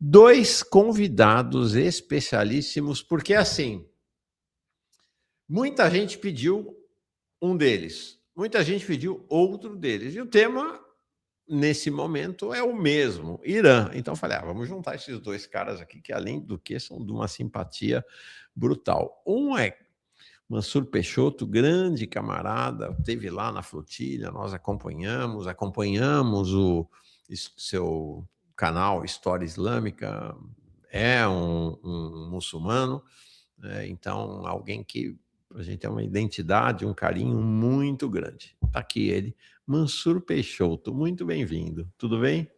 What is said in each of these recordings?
dois convidados especialíssimos, porque assim, muita gente pediu um deles, muita gente pediu outro deles, e o tema, nesse momento, é o mesmo, Irã. Então eu falei, vamos juntar esses dois caras aqui, que além do que são de uma simpatia brutal. Um é Mansur Peixoto, grande camarada, esteve lá na flotilha, nós acompanhamos o seu canal História Islâmica, é um muçulmano, então alguém que a gente tem uma identidade, um carinho muito grande. Está aqui ele, Mansur Peixoto, muito bem-vindo, tudo bem?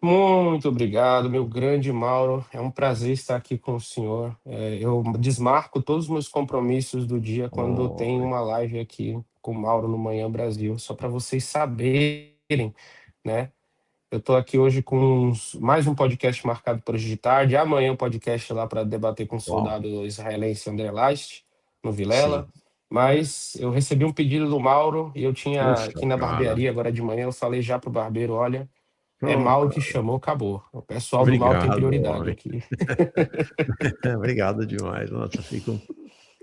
Muito obrigado, meu grande Mauro. É um prazer estar aqui com o senhor. Eu desmarco todos os meus compromissos do dia quando tem uma live aqui com o Mauro no Manhã Brasil, só para vocês saberem, né? Eu estou aqui hoje com mais um podcast marcado para hoje de tarde. Amanhã um podcast lá para debater com o soldado israelense André Last, no Vilela. Sim. Mas eu recebi um pedido do Mauro e eu tinha Puxa, aqui na barbearia agora de manhã. Eu falei já pro barbeiro: olha, é Mauro que chamou, acabou. O pessoal do Mauro tem prioridade homem. aqui. Obrigado demais. Nossa, fico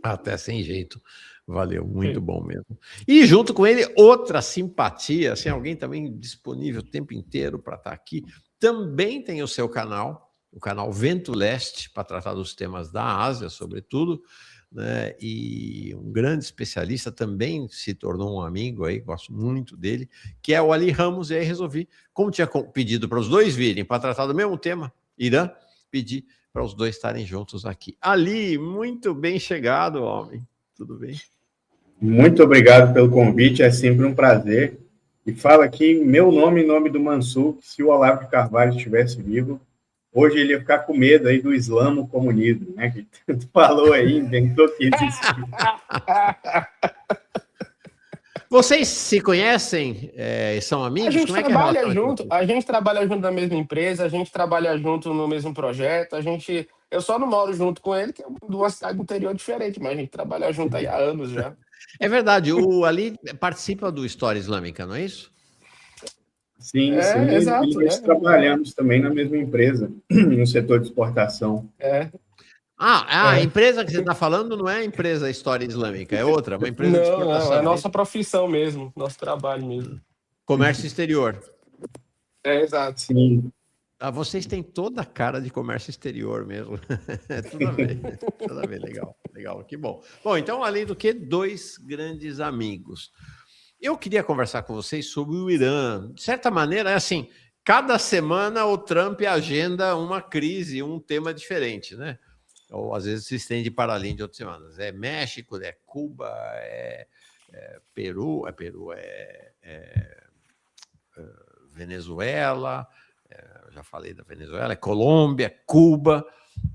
até sem jeito. Valeu, muito bom mesmo. E junto com ele, outra simpatia, assim, alguém também disponível o tempo inteiro para estar aqui, também tem o seu canal, o canal Vento Leste, para tratar dos temas da Ásia, sobretudo, né? E um grande especialista também se tornou um amigo aí, gosto muito dele, que é o Ali Ramos, e aí resolvi, como tinha pedido para os dois virem para tratar do mesmo tema, Irã, pedi para os dois estarem juntos aqui. Ali, muito bem chegado, homem. Tudo bem? Muito obrigado pelo convite, é sempre um prazer. E fala aqui meu nome e nome do Mansur, que se o Olavo de Carvalho estivesse vivo, hoje ele ia ficar com medo aí do islamo-comunismo, né? Que tu falou aí, inventou que existia. Vocês se conhecem? São amigos? A gente trabalha junto. A gente trabalha junto na mesma empresa, a gente trabalha junto no mesmo projeto. Eu só não moro junto com ele, que é de uma cidade interior diferente, mas a gente trabalha junto aí há anos já. É verdade, o Ali participa do História Islâmica, não é isso? Sim, sim. Exato. E nós trabalhamos também na mesma empresa, no setor de exportação. A empresa que você está falando não é a empresa História Islâmica, é outra, uma empresa de exportação. Não, é a nossa profissão mesmo, nosso trabalho mesmo. Comércio exterior. Exato. Sim. Vocês têm toda a cara de comércio exterior mesmo. Tudo a ver, legal, que bom. Bom, então, além do que, dois grandes amigos. Eu queria conversar com vocês sobre o Irã. De certa maneira, é assim, cada semana o Trump agenda uma crise, um tema diferente, né? Ou às vezes se estende para além de outras semanas. É México, é Cuba, é Peru, Venezuela, já falei da Venezuela, é Colômbia, Cuba,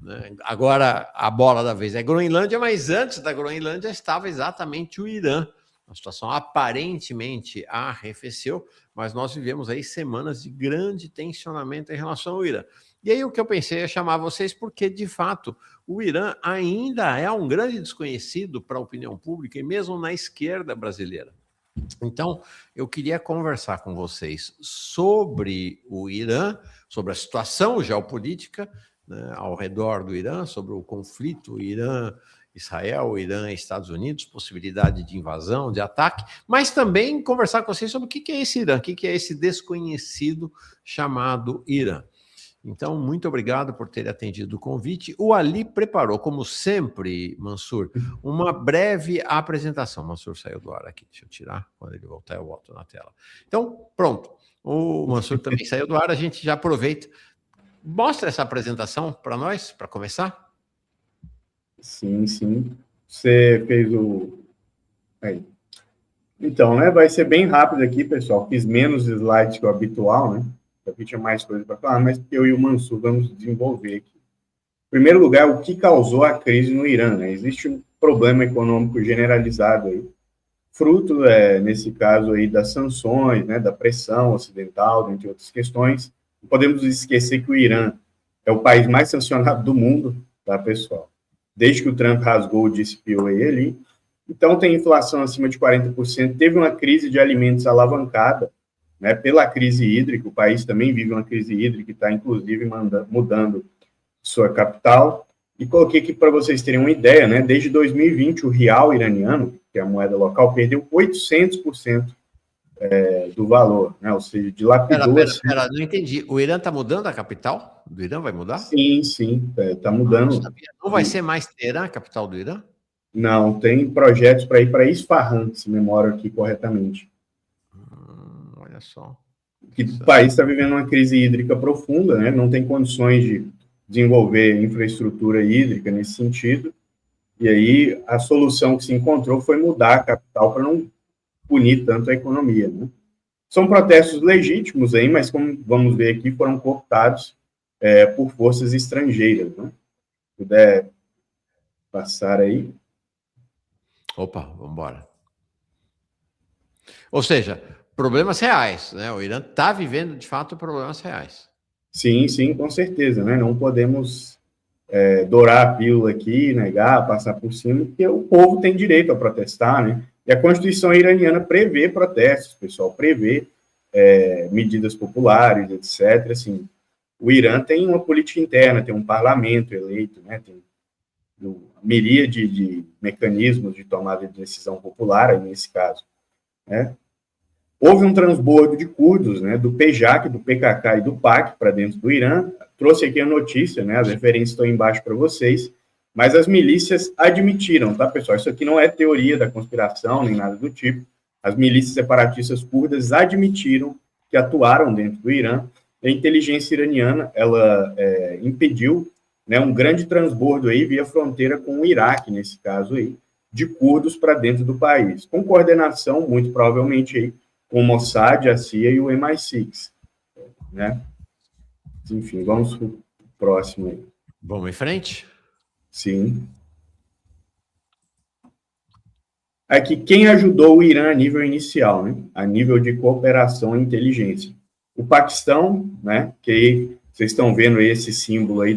né? Agora a bola da vez é Groenlândia, mas antes da Groenlândia estava exatamente o Irã. A situação aparentemente arrefeceu, mas nós vivemos aí semanas de grande tensionamento em relação ao Irã. E aí o que eu pensei é chamar vocês porque, de fato, o Irã ainda é um grande desconhecido para a opinião pública e mesmo na esquerda brasileira. Então, eu queria conversar com vocês sobre o Irã, sobre a situação geopolítica, né, ao redor do Irã, sobre o conflito Irã-Israel, Irã-Estados Unidos, possibilidade de invasão, de ataque, mas também conversar com vocês sobre o que é esse Irã, o que é esse desconhecido chamado Irã. Então, muito obrigado por ter atendido o convite. O Ali preparou, como sempre, Mansur, uma breve apresentação. Mansur saiu do ar aqui, deixa eu tirar. Quando ele voltar, eu volto na tela. Então, pronto. O Mansur também saiu do ar, a gente já aproveita. Mostra essa apresentação para nós, para começar. Sim. Você fez o... Aí. Então, né, vai ser bem rápido aqui, pessoal. Fiz menos slides que o habitual, né? Aqui tinha mais coisa para falar, mas eu e o Mansur vamos desenvolver aqui. Em primeiro lugar, o que causou a crise no Irã, né? Existe um problema econômico generalizado aí, fruto, nesse caso aí, das sanções, né, da pressão ocidental, entre outras questões. Não podemos esquecer que o Irã é o país mais sancionado do mundo, tá, pessoal? Desde que o Trump rasgou o DCPOA ali. Então, tem inflação acima de 40%, teve uma crise de alimentos alavancada, né, pela crise hídrica. O país também vive uma crise hídrica e está, inclusive, mudando sua capital. E coloquei aqui para vocês terem uma ideia, né, desde 2020, o real iraniano, que é a moeda local, perdeu 800% do valor, né, ou seja, dilapidou... Pera, não entendi. O Irã está mudando a capital? Do Irã vai mudar? Sim, está mudando. Não vai ser mais Teherã, a capital do Irã? Não, tem projetos para ir para Isfahan, se memória aqui corretamente. Olha só. O país está vivendo uma crise hídrica profunda, né? Não tem condições de desenvolver infraestrutura hídrica nesse sentido. E aí a solução que se encontrou foi mudar a capital para não punir tanto a economia, né? São protestos legítimos aí, mas como vamos ver aqui, foram cooptados por forças estrangeiras, né? Se puder passar aí. Opa, vamos embora. Ou seja, problemas reais, né? O Irã está vivendo, de fato, problemas reais. Sim, sim, com certeza, né? Não podemos dourar a pílula aqui, negar, passar por cima, porque o povo tem direito a protestar, né? E a Constituição iraniana prevê protestos, pessoal, prevê medidas populares, etc. Assim, o Irã tem uma política interna, tem um parlamento eleito, né? Tem uma miríade de mecanismos de tomada de decisão popular, aí nesse caso, né? Houve um transbordo de curdos, né, do PJAK, do PKK e do PAK para dentro do Irã. Trouxe aqui a notícia, né, as referências estão embaixo para vocês, mas as milícias admitiram, tá, pessoal? Isso aqui não é teoria da conspiração, nem nada do tipo. As milícias separatistas curdas admitiram que atuaram dentro do Irã. A inteligência iraniana, ela impediu, né, um grande transbordo aí via fronteira com o Iraque, nesse caso aí, de curdos para dentro do país, com coordenação, muito provavelmente, aí, com o Mossad, a CIA e o MI6, né? Enfim, vamos para o próximo aí. Vamos em frente? Sim. Aqui, quem ajudou o Irã a nível inicial, né? A nível de cooperação e inteligência? O Paquistão, né? Que vocês estão vendo esse símbolo aí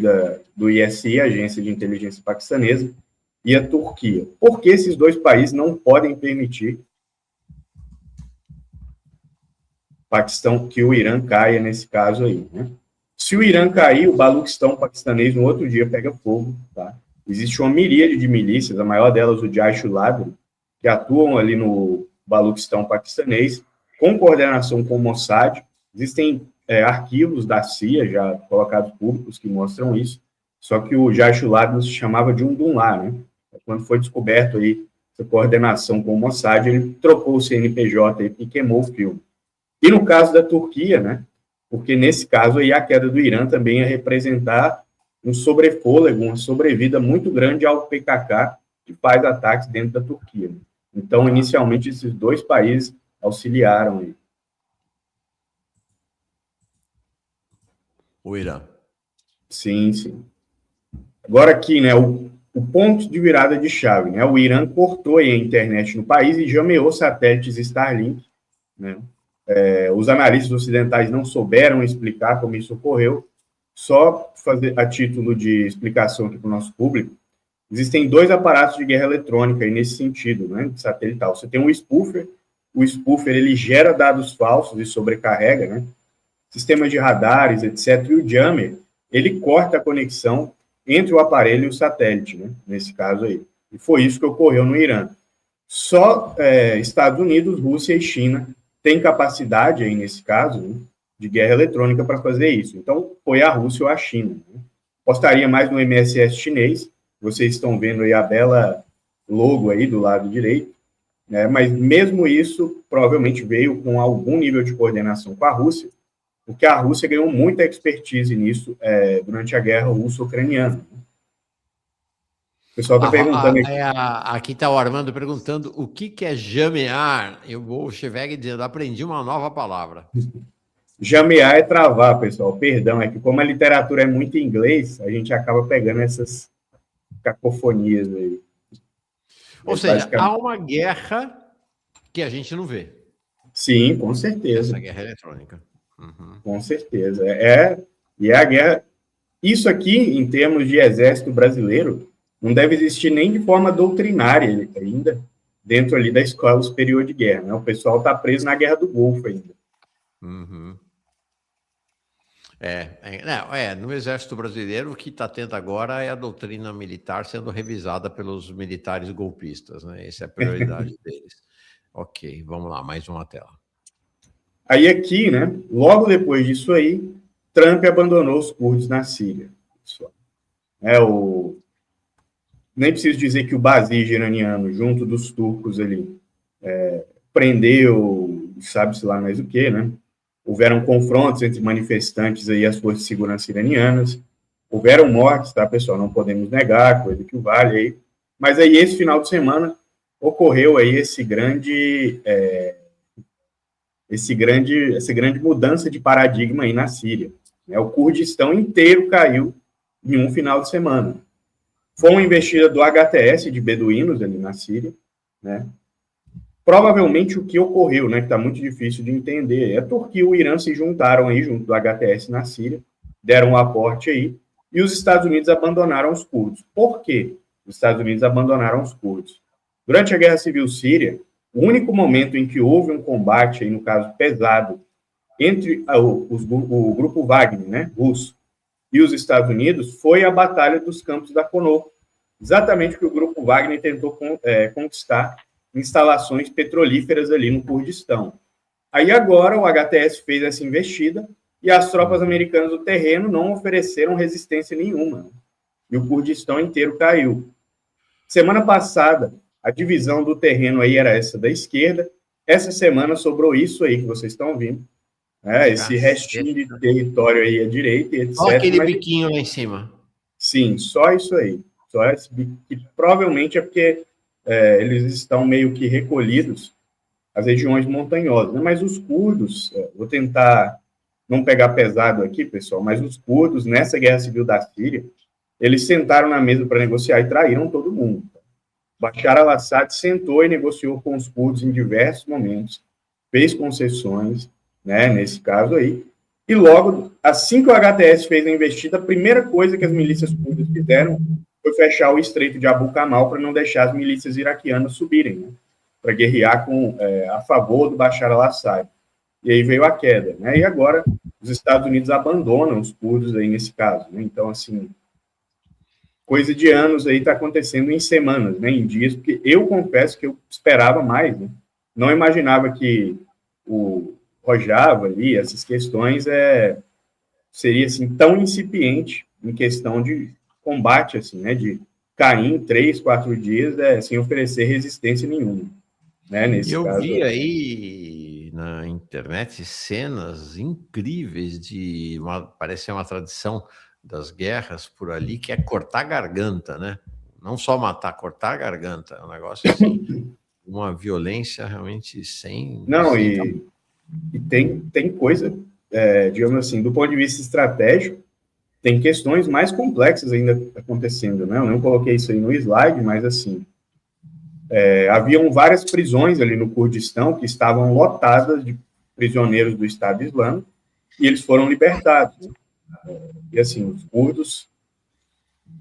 do ISI, Agência de Inteligência Paquistanesa, e a Turquia. Por que esses dois países não podem permitir Paquistão, que o Irã caia nesse caso aí, né? Se o Irã cair, o Baluquistão paquistanês no outro dia pega fogo, tá? Existe uma miríade de milícias, a maior delas o Jaish-ul-Adl, que atuam ali no Baluquistão paquistanês, com coordenação com o Mossad. Existem arquivos da CIA já colocados públicos que mostram isso, só que o Jaish-ul-Adl se chamava de Undunlá, né? Quando foi descoberto aí essa coordenação com o Mossad, ele trocou o CNPJ e queimou o filme. E no caso da Turquia, né, porque nesse caso aí a queda do Irã também ia representar um sobrefôlego, uma sobrevida muito grande ao PKK, que faz ataques dentro da Turquia. Então, inicialmente, esses dois países auxiliaram aí. O Irã. Sim, sim. Agora aqui, né, o ponto de virada de chave, né, o Irã cortou aí a internet no país e jameou satélites Starlink, né? Os analistas ocidentais não souberam explicar como isso ocorreu. Só fazer a título de explicação aqui para o nosso público, existem dois aparatos de guerra eletrônica aí nesse sentido, né, satelital. Você tem o spoofer ele gera dados falsos e sobrecarrega, né, sistemas de radares, etc. E o jammer, ele corta a conexão entre o aparelho e o satélite, né, nesse caso aí. E foi isso que ocorreu no Irã. Só Estados Unidos, Rússia e China tem capacidade aí, nesse caso, né, de guerra eletrônica para fazer isso. Então, foi a Rússia ou a China, né? Apostaria mais no MSS chinês, vocês estão vendo aí a bela logo aí do lado direito, né? Mas mesmo isso, provavelmente veio com algum nível de coordenação com a Rússia, porque a Rússia ganhou muita expertise nisso durante a guerra russo-ucraniana. O pessoal está perguntando aqui. Aqui está o Armando perguntando o que é jamear. Eu vou chegar dizendo, aprendi uma nova palavra. Jamear é travar, pessoal. Perdão, é que como a literatura é muito em inglês, a gente acaba pegando essas cacofonias aí. Ou seja, há uma guerra que a gente não vê. Sim, com certeza. Essa guerra eletrônica. Uhum. Com certeza. E é a guerra... Isso aqui, em termos de exército brasileiro, não deve existir nem de forma doutrinária ainda, dentro ali da Escola Superior de Guerra, né? O pessoal está preso na Guerra do Golfo ainda. Uhum. No Exército Brasileiro, o que está tendo agora é a doutrina militar sendo revisada pelos militares golpistas, né? Essa é a prioridade deles. Ok, vamos lá, mais uma tela. Aí aqui, né, logo depois disso aí, Trump abandonou os curdos na Síria. Nem preciso dizer que o Basij iraniano, junto dos turcos ali, prendeu, sabe-se lá mais o que, né? Houveram confrontos entre manifestantes aí e as forças de segurança iranianas. Houveram mortes, tá, pessoal? Não podemos negar, coisa que o vale aí. Mas aí, esse final de semana, ocorreu aí essa grande mudança de paradigma aí na Síria. Né? O Kurdistão inteiro caiu em um final de semana. Foi uma investida do HTS de beduínos ali na Síria, né? Provavelmente o que ocorreu, né, que está muito difícil de entender, a Turquia e o Irã se juntaram aí junto do HTS na Síria, deram um aporte aí, e os Estados Unidos abandonaram os curdos. Por quê? Os Estados Unidos abandonaram os curdos. Durante a Guerra Civil Síria, o único momento em que houve um combate, aí, no caso pesado, entre o grupo Wagner, né, russo, e os Estados Unidos, foi a Batalha dos Campos da Konoha. Exatamente o que o grupo Wagner tentou conquistar instalações petrolíferas ali no Kurdistão. Aí agora o HTS fez essa investida e as tropas americanas do terreno não ofereceram resistência nenhuma. E o Kurdistão inteiro caiu. Semana passada, a divisão do terreno aí era essa da esquerda. Essa semana sobrou isso aí que vocês estão vendo. Esse restinho de território aí à direita, etc. Olha aquele biquinho lá em cima. Sim, só isso aí. Só esse biquinho, que provavelmente é porque eles estão meio que recolhidos às regiões montanhosas. Né? Mas os curdos, vou tentar não pegar pesado aqui, pessoal, mas os curdos, nessa guerra civil da Síria, eles sentaram na mesa para negociar e traíram todo mundo. Bashar al-Assad sentou e negociou com os curdos em diversos momentos, fez concessões, né, nesse caso aí, e logo, assim que o HTS fez a investida, a primeira coisa que as milícias curdas fizeram foi fechar o estreito de Abu Kamal para não deixar as milícias iraquianas subirem, né, para guerrear a favor do Bashar al-Assad. E aí veio a queda, né, e agora os Estados Unidos abandonam os curdos aí nesse caso, né, então, assim, coisa de anos aí está acontecendo em semanas, né, em dias, porque eu confesso que eu esperava mais, né, não imaginava que o Rojava ali, essas questões, seria, assim, tão incipiente em questão de combate, assim, né, de cair em 3, 4 dias sem oferecer resistência nenhuma, né, nesse caso. Eu vi aí na internet cenas incríveis parece ser uma tradição das guerras por ali, que é cortar a garganta, né? Não só matar, cortar a garganta. É um negócio assim, uma violência realmente sem... Não, e tem coisa, digamos assim, do ponto de vista estratégico, tem questões mais complexas ainda acontecendo, né? Eu não coloquei isso aí no slide, mas assim, haviam várias prisões ali no Kurdistão que estavam lotadas de prisioneiros do Estado Islâmico e eles foram libertados. Né? E assim, os curdos...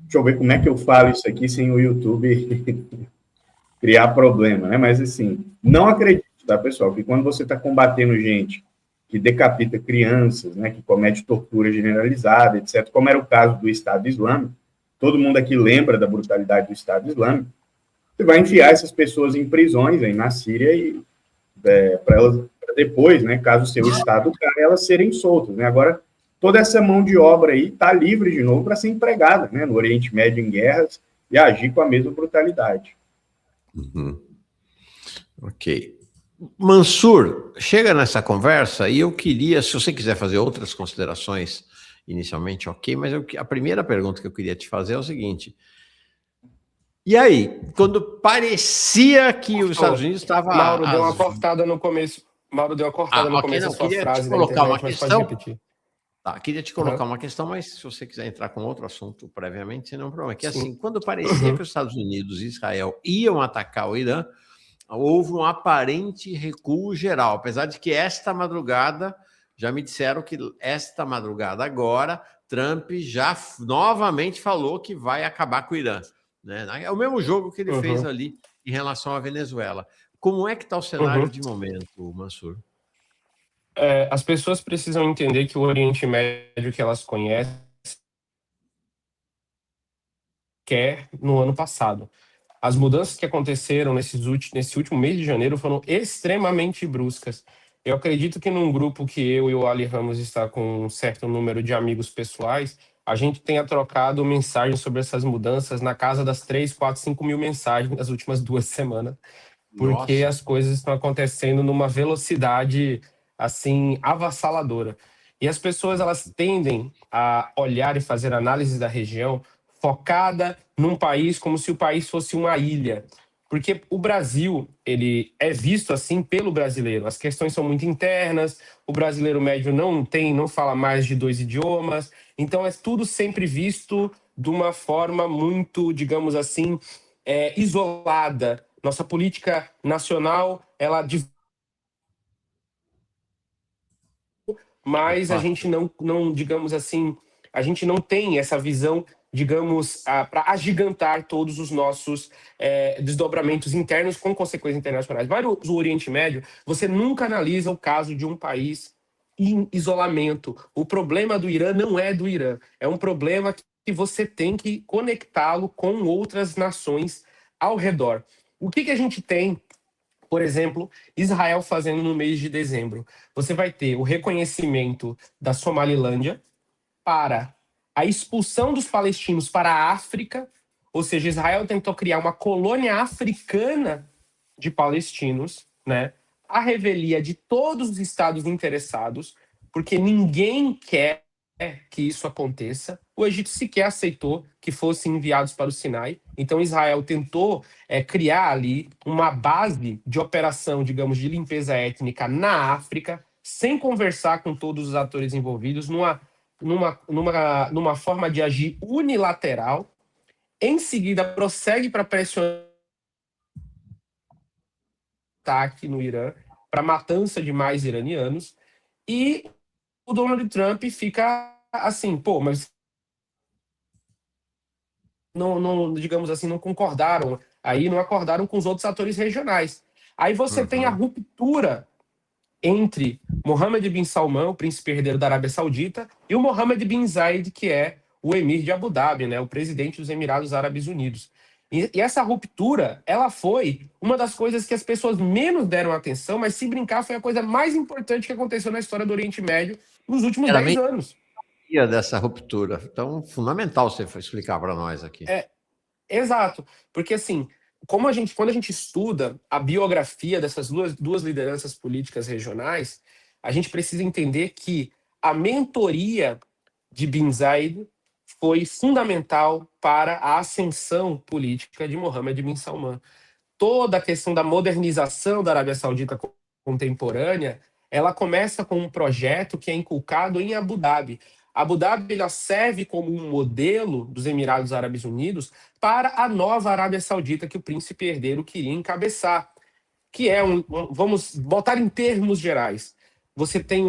Deixa eu ver como é que eu falo isso aqui sem o YouTube criar problema, né? Mas assim, não acredito, tá, pessoal, que quando você está combatendo gente que decapita crianças, né, que comete tortura generalizada, etc., como era o caso do Estado Islâmico, todo mundo aqui lembra da brutalidade do Estado Islâmico, você vai enfiar essas pessoas em prisões aí na Síria e para elas depois, né, caso o seu Estado caia, elas serem soltas, né? Agora, toda essa mão de obra aí está livre de novo para ser empregada, né, no Oriente Médio em guerras e agir com a mesma brutalidade. Uhum. Ok. Mansur, chega nessa conversa e eu queria, se você quiser fazer outras considerações inicialmente, ok, mas a primeira pergunta que eu queria te fazer é o seguinte: e aí, quando parecia que os Estados Unidos estava... Mauro deu uma cortada no começo. Mauro deu uma cortada no começo da sua frase da internet, mas pode repetir. Tá, queria te colocar uma questão, mas se você quiser entrar com outro assunto previamente, sem nenhum problema. Que assim, quando parecia que os Estados Unidos e Israel iam atacar o Irã, houve um aparente recuo geral, apesar de que esta madrugada, já me disseram que esta madrugada agora, Trump já novamente falou que vai acabar com o Irã. Né? É o mesmo jogo que ele fez ali em relação à Venezuela. Como é que está o cenário de momento, Mansur? As pessoas precisam entender que o Oriente Médio que elas conhecem quer no ano passado. As mudanças que aconteceram nesse último mês de janeiro foram extremamente bruscas. Eu acredito que num grupo que eu e o Ali Ramos está com um certo número de amigos pessoais, a gente tenha trocado mensagens sobre essas mudanças na casa das 3, 4, 5 mil mensagens nas últimas 2 semanas, porque Nossa. as coisas estão acontecendo numa velocidade assim avassaladora. E as pessoas elas tendem a olhar e fazer análises da região focada num país como se o país fosse uma ilha. Porque o Brasil, ele é visto assim pelo brasileiro. As questões são muito internas, o brasileiro médio não fala mais de 2 idiomas, então é tudo sempre visto de uma forma muito, digamos assim, isolada. Nossa política nacional, ela De mas a fato. gente não, digamos assim, a gente não tem essa visão, digamos, para agigantar todos os nossos desdobramentos internos com consequências internacionais. Vai no Oriente Médio, você nunca analisa o caso de um país em isolamento. O problema do Irã não é do Irã, é um problema que você tem que conectá-lo com outras nações ao redor. O que a gente tem, por exemplo, Israel fazendo no mês de dezembro? Você vai ter o reconhecimento da Somalilândia para a expulsão dos palestinos para a África, ou seja, Israel tentou criar uma colônia africana de palestinos, né? A revelia de todos os estados interessados, porque ninguém quer que isso aconteça. O Egito sequer aceitou que fossem enviados para o Sinai. Então Israel tentou criar ali uma base de operação, digamos, de limpeza étnica na África, sem conversar com todos os atores envolvidos, numa forma de agir unilateral. Em seguida, prossegue para pressionar ataque no Irã para matança de mais iranianos. E o Donald Trump fica assim, pô, mas não, digamos assim, não concordaram, aí não acordaram com os outros atores regionais. Aí você tem a Uhum. ruptura entre Mohammed bin Salman, o príncipe herdeiro da Arábia Saudita, e o Mohammed bin Zayed, que é o emir de Abu Dhabi, né, o presidente dos Emirados Árabes Unidos. E essa ruptura, ela foi uma das coisas que as pessoas menos deram atenção, mas se brincar, foi a coisa mais importante que aconteceu na história do Oriente Médio nos últimos Era 10 meio anos. dessa ruptura. Então, fundamental você explicar para nós aqui. Exato, porque assim, quando a gente estuda a biografia dessas duas lideranças políticas regionais, a gente precisa entender que a mentoria de Bin Zayed foi fundamental para a ascensão política de Mohammed bin Salman. Toda a questão da modernização da Arábia Saudita contemporânea, ela começa com um projeto que é inculcado em Abu Dhabi. Abu Dhabi ela serve como um modelo dos Emirados Árabes Unidos para a nova Arábia Saudita que o príncipe herdeiro queria encabeçar, que é vamos botar em termos gerais. Você tem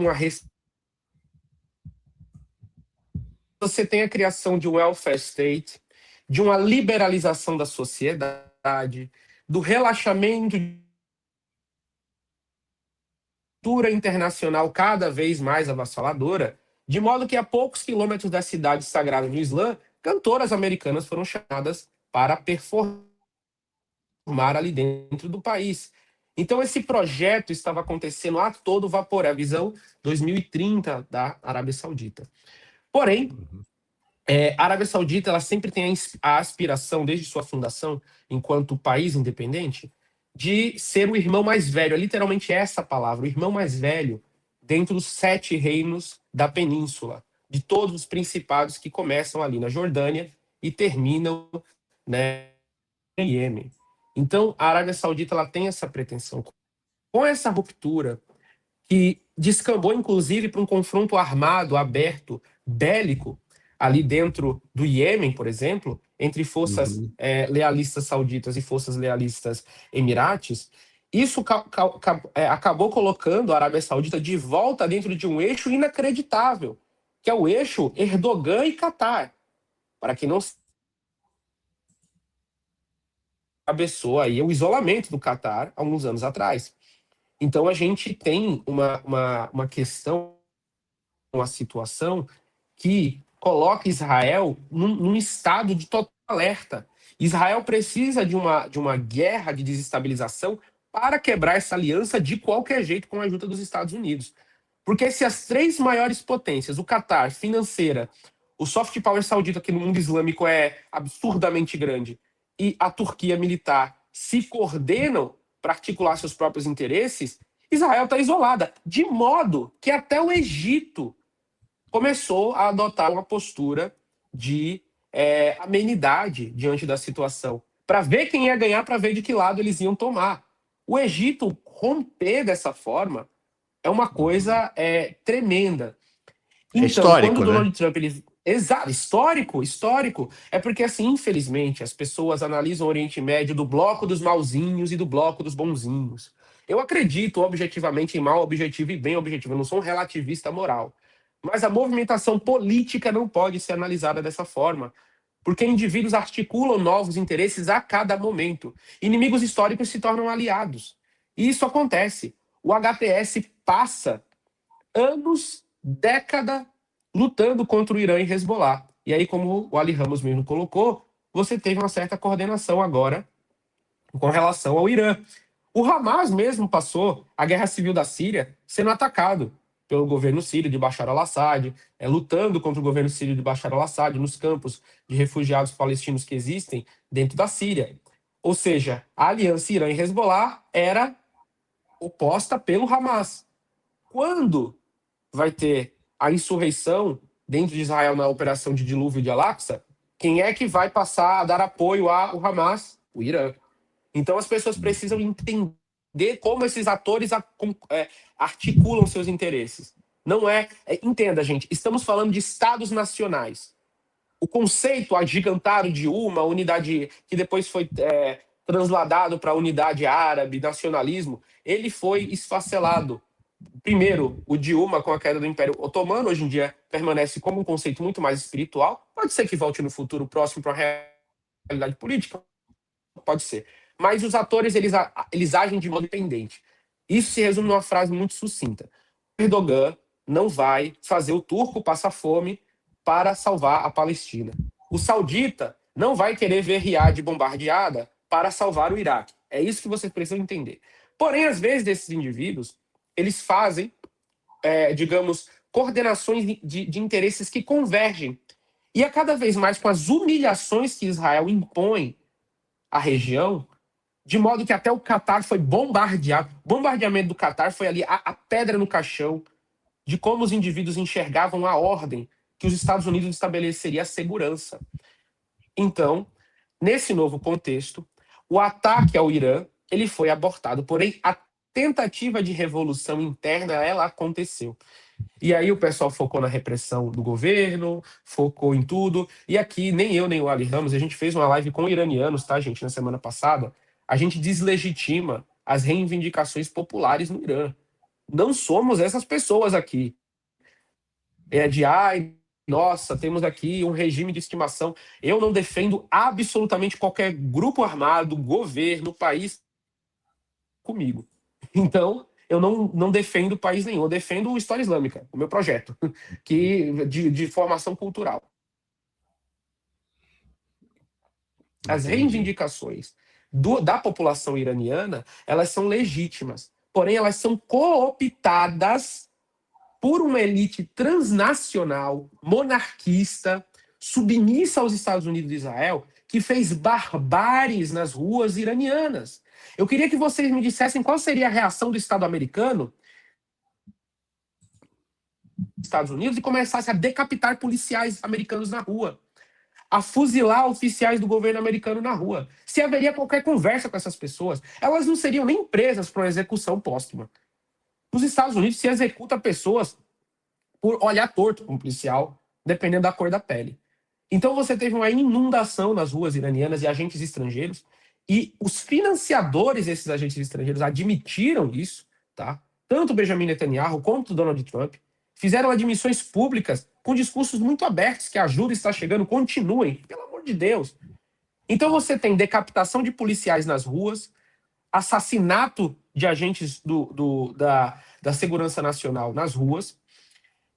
você tem a criação de um welfare state, de uma liberalização da sociedade, do relaxamento internacional cada vez mais avassaladora, de modo que a poucos quilômetros da cidade sagrada do Islã, cantoras americanas foram chamadas para performar ali dentro do país. Então, esse projeto estava acontecendo a todo vapor, é a visão 2030 da Arábia Saudita. Porém, a Arábia Saudita ela sempre tem a aspiração, desde sua fundação, enquanto país independente, de ser o irmão mais velho. É literalmente essa palavra, o irmão mais velho, dentro dos 7 reinos da península, de todos os principados que começam ali na Jordânia e terminam, né, em Iêmen. Então, a Arábia Saudita ela tem essa pretensão. Com essa ruptura, que descambou, inclusive, para um confronto armado, aberto, bélico, ali dentro do Iêmen, por exemplo, entre forças Uhum. lealistas sauditas e forças lealistas emirates, isso acabou colocando a Arábia Saudita de volta dentro de um eixo inacreditável, que é o eixo Erdogan e Catar. Para quem não cabeçou aí o isolamento do Catar há alguns anos atrás. Então a gente tem uma questão, uma situação que coloca Israel num estado de total alerta. Israel precisa de uma guerra de desestabilização para quebrar essa aliança de qualquer jeito com a ajuda dos Estados Unidos. Porque se as três maiores potências, o Catar, financeira, o soft power saudita, que no mundo islâmico é absurdamente grande, e a Turquia militar se coordenam para articular seus próprios interesses, Israel está isolada. De modo que até o Egito começou a adotar uma postura de amenidade diante da situação, para ver quem ia ganhar, para ver de que lado eles iam tomar. O Egito romper dessa forma é uma coisa tremenda. Então, histórico, quando o Donald né? Trump... Exato, histórico. É porque, assim, infelizmente, as pessoas analisam o Oriente Médio do bloco dos mauzinhos e do bloco dos bonzinhos. Eu acredito objetivamente em mal objetivo e bem objetivo. Eu não sou um relativista moral. Mas a movimentação política não pode ser analisada dessa forma, porque indivíduos articulam novos interesses a cada momento. Inimigos históricos se tornam aliados. E isso acontece. O HTS passa anos, década, lutando contra o Irã e Hezbollah. E aí, como o Ali Ramos mesmo colocou, você teve uma certa coordenação agora com relação ao Irã. O Hamas mesmo passou a guerra civil da Síria sendo atacado pelo governo sírio de Bashar al-Assad, lutando contra o governo sírio de Bashar al-Assad nos campos de refugiados palestinos que existem dentro da Síria. Ou seja, a aliança Irã e Hezbollah era oposta pelo Hamas. Quando vai ter a insurreição dentro de Israel na operação de dilúvio de Al-Aqsa, quem é que vai passar a dar apoio ao Hamas? O Irã. Então as pessoas precisam entender como esses atores articulam seus interesses. Não entenda, gente, estamos falando de estados nacionais. O conceito agigantado de uma unidade que depois foi transladado para a unidade árabe, nacionalismo, ele foi esfacelado. Primeiro, o Dilma, com a queda do Império Otomano, hoje em dia permanece como um conceito muito mais espiritual. Pode ser que volte no futuro próximo para a realidade política, pode ser. Mas os atores, eles agem de modo independente. Isso se resume numa frase muito sucinta. Erdogan não vai fazer o turco passar fome para salvar a Palestina. O saudita não vai querer ver Riad bombardeada para salvar o Iraque. É isso que vocês precisam entender. Porém, às vezes, desses indivíduos, eles fazem, digamos, coordenações de interesses que convergem. E a cada vez mais com as humilhações que Israel impõe à região, de modo que até o Catar foi bombardeado. O bombardeamento do Catar foi ali a pedra no caixão de como os indivíduos enxergavam a ordem que os Estados Unidos estabeleceria a segurança. Então, nesse novo contexto, o ataque ao Irã ele foi abortado, porém a tentativa de revolução interna ela aconteceu. E aí o pessoal focou na repressão do governo, focou em tudo. E aqui, nem eu, nem o Ali Ramos, a gente fez uma live com iranianos, tá, gente, na semana passada. A gente deslegitima as reivindicações populares no Irã. Não somos essas pessoas aqui. Nossa, temos aqui um regime de estimação. Eu não defendo absolutamente qualquer grupo armado, governo, país comigo. Então, eu não defendo país nenhum, eu defendo o História Islâmica, o meu projeto de formação cultural. As reivindicações da população iraniana, elas são legítimas, porém elas são cooptadas por uma elite transnacional, monarquista, submissa aos Estados Unidos e Israel, que fez barbáries nas ruas iranianas. Eu queria que vocês me dissessem qual seria a reação do Estado americano, Estados Unidos, e começasse a decapitar policiais americanos na rua, a fuzilar oficiais do governo americano na rua. Se haveria qualquer conversa com essas pessoas, elas não seriam nem presas para uma execução póstuma. Nos Estados Unidos se executa pessoas por olhar torto para um policial, dependendo da cor da pele. Então você teve uma inundação nas ruas iranianas de agentes estrangeiros, e os financiadores desses agentes estrangeiros admitiram isso, tá? Tanto Benjamin Netanyahu quanto Donald Trump fizeram admissões públicas com discursos muito abertos que a ajuda está chegando, continuem, pelo amor de Deus. Então você tem decapitação de policiais nas ruas, assassinato de agentes da Segurança Nacional nas ruas,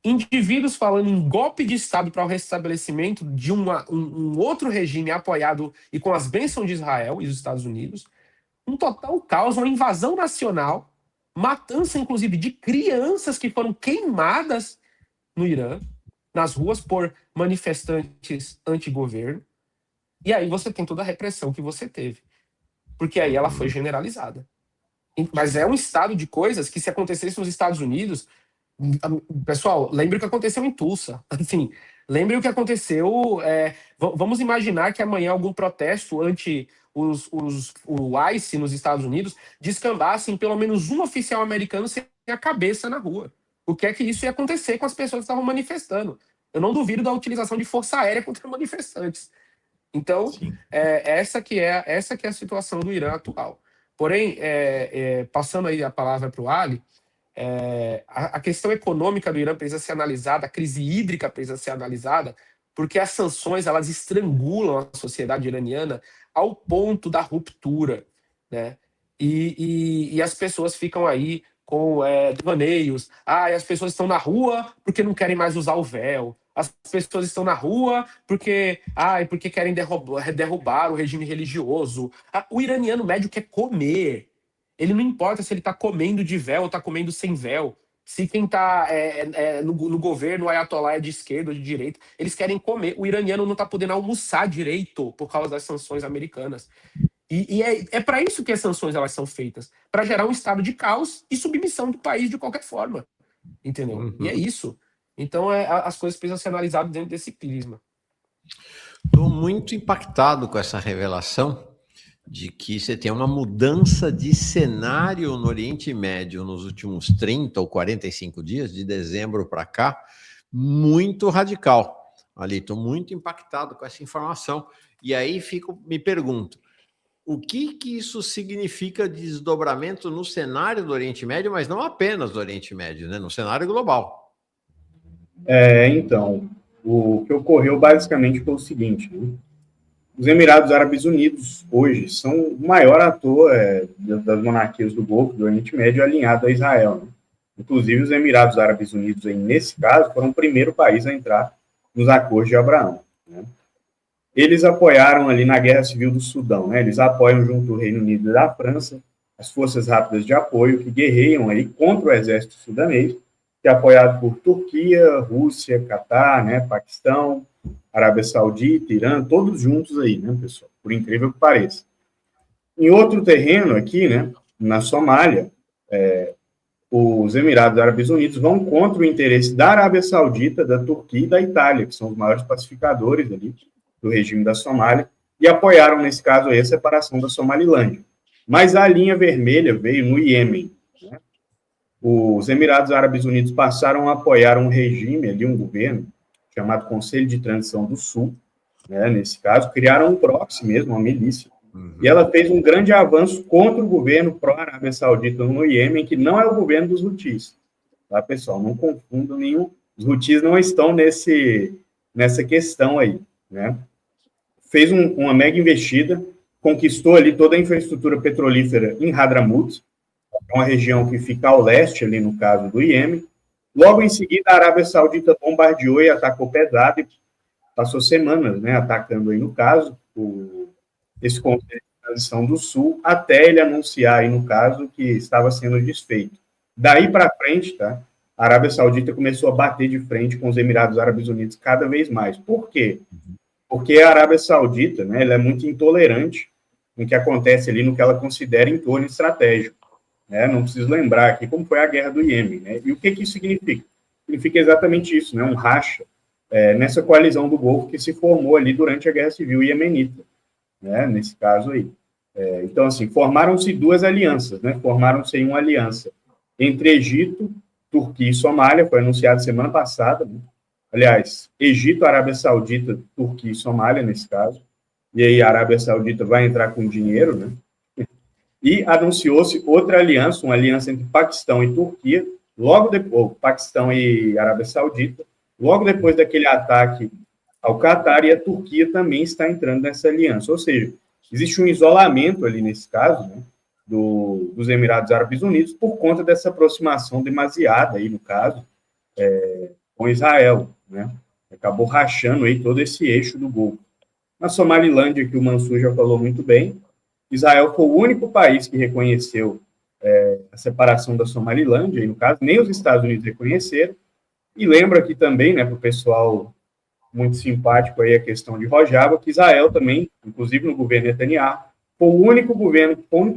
indivíduos falando em golpe de Estado para o restabelecimento de um outro regime apoiado e com as bênçãos de Israel e dos Estados Unidos, um total caos, uma invasão nacional, matança, inclusive, de crianças que foram queimadas no Irã, nas ruas, por manifestantes anti-governo. E aí você tem toda a repressão que você teve. Porque aí ela foi generalizada. Mas é um estado de coisas que, se acontecesse nos Estados Unidos... Pessoal, lembre o que aconteceu em Tulsa. Assim, lembre o que aconteceu... vamos imaginar que amanhã algum protesto anti o ICE nos Estados Unidos descambasse em pelo menos um oficial americano sem a cabeça na rua. O que é que isso ia acontecer com as pessoas que estavam manifestando? Eu não duvido da utilização de força aérea contra manifestantes. Então, essa que é a situação do Irã atual. Porém, passando aí a palavra para o Ali, a questão econômica do Irã precisa ser analisada, a crise hídrica precisa ser analisada, porque as sanções elas estrangulam a sociedade iraniana ao ponto da ruptura, né? E as pessoas ficam aí com devaneios. As pessoas estão na rua porque não querem mais usar o véu. As pessoas estão na rua porque querem derrubar o regime religioso. O iraniano médio quer comer. Ele não importa se ele está comendo de véu ou está comendo sem véu. Se quem está no governo, o ayatollah é de esquerda ou de direita, eles querem comer. O iraniano não está podendo almoçar direito por causa das sanções americanas. E é para isso que as sanções elas são feitas, para gerar um estado de caos e submissão do país de qualquer forma. Entendeu? Uhum. E é isso. Então, as coisas precisam ser analisadas dentro desse prisma. Estou muito impactado com essa revelação de que você tem uma mudança de cenário no Oriente Médio nos últimos 30 ou 45 dias, de dezembro para cá, muito radical. Ali, estou muito impactado com essa informação. E aí me pergunto, o que isso significa de desdobramento no cenário do Oriente Médio, mas não apenas do Oriente Médio, né? No cenário global? Então, o que ocorreu basicamente foi o seguinte, né? Os Emirados Árabes Unidos, hoje, são o maior ator das monarquias do Golfo, do Oriente Médio, alinhado a Israel, né? Inclusive, os Emirados Árabes Unidos, aí, nesse caso, foram o primeiro país a entrar nos acordos de Abraão, né? Eles apoiaram ali na Guerra Civil do Sudão, né? Eles apoiam junto ao Reino Unido e da França as forças rápidas de apoio que guerreiam aí contra o exército sudanês, que é apoiado por Turquia, Rússia, Catar, né, Paquistão, Arábia Saudita, Irã, todos juntos aí, né, pessoal? Por incrível que pareça. Em outro terreno aqui, né, na Somália, os Emirados Árabes Unidos vão contra o interesse da Arábia Saudita, da Turquia e da Itália, que são os maiores pacificadores ali do regime da Somália, e apoiaram, nesse caso, aí, a separação da Somalilândia. Mas a linha vermelha veio no Iêmen, né? Os Emirados Árabes Unidos passaram a apoiar um regime ali, um governo, chamado Conselho de Transição do Sul, né? Nesse caso, criaram um proxy mesmo, uma milícia, e ela fez um grande avanço contra o governo pró-Arábia Saudita no Iêmen, que não é o governo dos Houthis, tá, pessoal? Não confundam nenhum, os Houthis não estão nessa questão aí, né? Fez uma mega investida, conquistou ali toda a infraestrutura petrolífera em Hadramut, uma região que fica ao leste, ali no caso do Iêmen. Logo em seguida, a Arábia Saudita bombardeou e atacou pesado, e passou semanas, né, atacando aí, no caso, esse Conselho de Transição do Sul, até ele anunciar aí, no caso, que estava sendo desfeito. Daí para frente, tá, a Arábia Saudita começou a bater de frente com os Emirados Árabes Unidos cada vez mais. Por quê? Porque a Arábia Saudita, né, ela é muito intolerante no que acontece ali, no que ela considera entorno estratégico, né? Não preciso lembrar aqui como foi a guerra do Iêmen, né? E o que isso significa? Significa exatamente isso, né? Um racha nessa coalizão do Golfo que se formou ali durante a Guerra Civil Iemenita, né? Nesse caso aí. Então, assim, formaram-se duas alianças, né? Formaram-se uma aliança entre Egito, Turquia e Somália, foi anunciado semana passada, né? Aliás, Egito, Arábia Saudita, Turquia e Somália, nesse caso. E aí a Arábia Saudita vai entrar com dinheiro, né? E anunciou-se outra aliança, uma aliança entre Paquistão e Turquia, logo depois, Paquistão e Arábia Saudita, logo depois daquele ataque ao Catar, e a Turquia também está entrando nessa aliança. Ou seja, existe um isolamento ali nesse caso, né? dos Emirados Árabes Unidos por conta dessa aproximação demasiada, aí, no caso, com Israel, né? Acabou rachando aí todo esse eixo do Golfo. Na Somalilândia, que o Mansur já falou muito bem, Israel foi o único país que reconheceu a separação da Somalilândia, aí no caso, nem os Estados Unidos reconheceram. E lembro aqui também, né, para o pessoal muito simpático aí a questão de Rojava, que Israel também, inclusive no governo Netanyahu, foi o único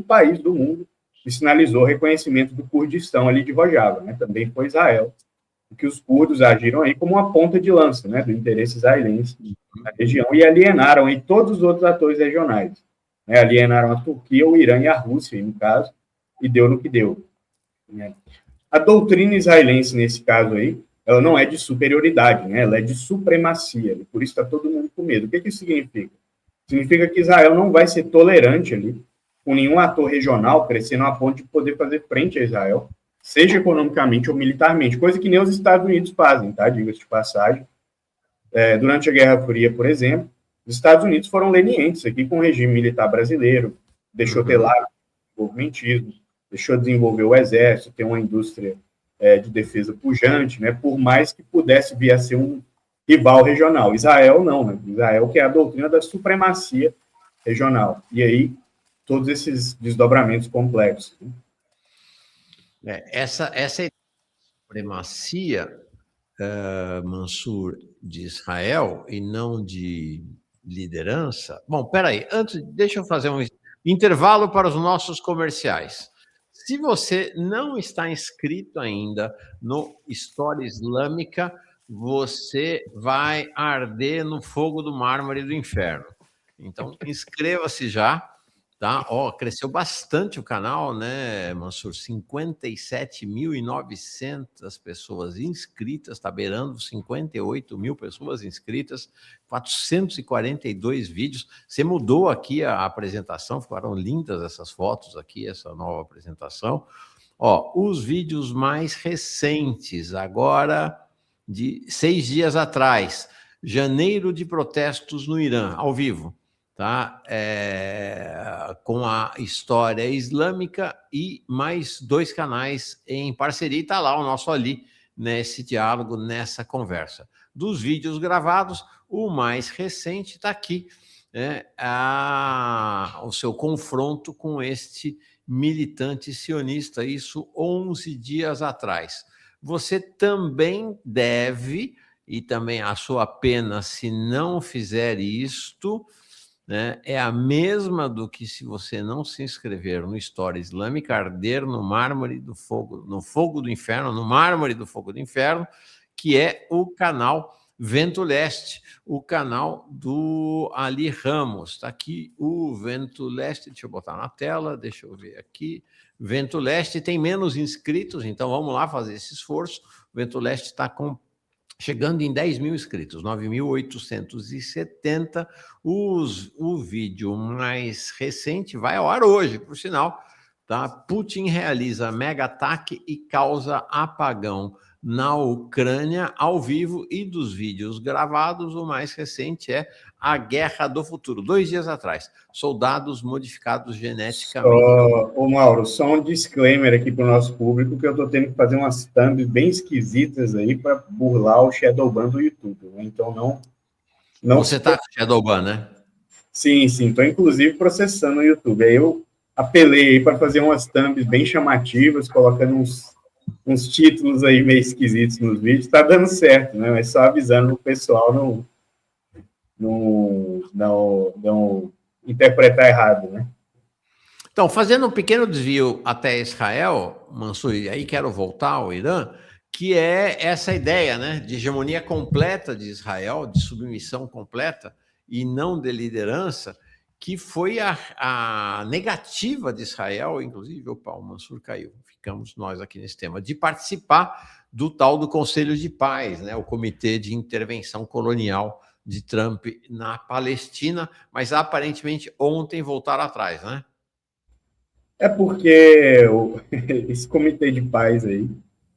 país do mundo que sinalizou o reconhecimento do Kurdistão ali de Rojava, né? Também foi Israel, que os curdos agiram aí como uma ponta de lança, né, do interesse israelense na região e alienaram aí todos os outros atores regionais, né? Alienaram a Turquia, o Irã e a Rússia, aí, no caso, e deu no que deu, né? A doutrina israelense, nesse caso aí, ela não é de superioridade, né? Ela é de supremacia, e por isso está todo mundo com medo. O que isso significa? Significa que Israel não vai ser tolerante ali com nenhum ator regional crescendo a ponto de poder fazer frente a Israel, seja economicamente ou militarmente, coisa que nem os Estados Unidos fazem, tá? Diga-se de passagem. Durante a Guerra Fria, por exemplo, os Estados Unidos foram lenientes aqui com o regime militar brasileiro, deixou ter lá o desenvolvimentismo, deixou desenvolver o exército, ter uma indústria de defesa pujante, né? Por mais que pudesse vir a ser um rival regional. Israel não, né? Israel que é a doutrina da supremacia regional. E aí, todos esses desdobramentos complexos, né? Essa supremacia, Mansur, de Israel e não de liderança. Bom, peraí, deixa eu fazer um intervalo para os nossos comerciais. Se você não está inscrito ainda no História Islâmica, você vai arder no fogo do mármore do inferno. Então, inscreva-se já. Tá? Cresceu bastante o canal, né, Mansur? 57.900 pessoas inscritas, está beirando 58 mil pessoas inscritas, 442 vídeos. Você mudou aqui a apresentação, ficaram lindas essas fotos aqui, essa nova apresentação. Os vídeos mais recentes, agora de 6 dias atrás, janeiro de protestos no Irã, ao vivo. Tá? Com a História Islâmica e mais 2 canais em parceria, e está lá o nosso Ali, nesse diálogo, nessa conversa. Dos vídeos gravados, o mais recente está aqui, né? O seu confronto com este militante sionista, isso 11 dias atrás. Você também deve, e também a sua pena se não fizer isto, né, é a mesma do que se você não se inscrever no História Islâmica, arder no mármore do fogo, no fogo do inferno, no mármore do fogo do inferno, que é o canal Vento Leste, o canal do Ali Ramos. Está aqui o Vento Leste, deixa eu botar na tela, deixa eu ver aqui. Vento Leste tem menos inscritos, então vamos lá fazer esse esforço. O Vento Leste está chegando em 10 mil inscritos, 9.870. O vídeo mais recente vai ao ar hoje, por sinal. Tá? Putin realiza mega ataque e causa apagão na Ucrânia, ao vivo, e dos vídeos gravados, o mais recente é a Guerra do Futuro, 2 dias atrás. Soldados modificados geneticamente. Mauro, só um disclaimer aqui para o nosso público, que eu estou tendo que fazer umas thumbs bem esquisitas aí para burlar o Shadowban do YouTube, né? Então não. Você está com Shadowban, né? Sim, estou inclusive processando o YouTube. Aí eu apelei aí para fazer umas thumbs bem chamativas, colocando uns títulos aí meio esquisitos nos vídeos. Está dando certo, né? Mas só avisando o pessoal não interpretar errado, né? Então, fazendo um pequeno desvio até Israel, Mansur, e aí quero voltar ao Irã, que é essa ideia, né, de hegemonia completa de Israel, de submissão completa e não de liderança, que foi a negativa de Israel, inclusive, o Mansur caiu, ficamos nós aqui nesse tema, de participar do tal do Conselho de Paz, né, o Comitê de Intervenção Colonial de Trump na Palestina, mas aparentemente ontem voltaram atrás, né? É porque esse Comitê de Paz aí,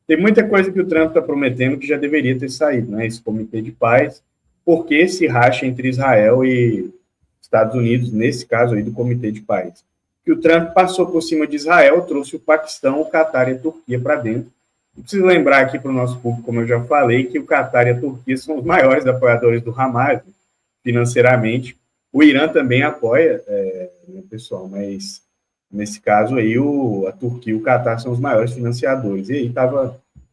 tem muita coisa que o Trump está prometendo que já deveria ter saído, né? Esse Comitê de Paz, porque esse racha entre Israel e Estados Unidos, nesse caso aí do Comitê de Paz. que o Trump passou por cima de Israel, trouxe o Paquistão, o Catar e a Turquia para dentro. Preciso lembrar aqui para o nosso público, como eu já falei, que o Catar e a Turquia são os maiores apoiadores do Hamas, financeiramente. O Irã também apoia, né, pessoal, mas nesse caso aí a Turquia e o Catar são os maiores financiadores. E aí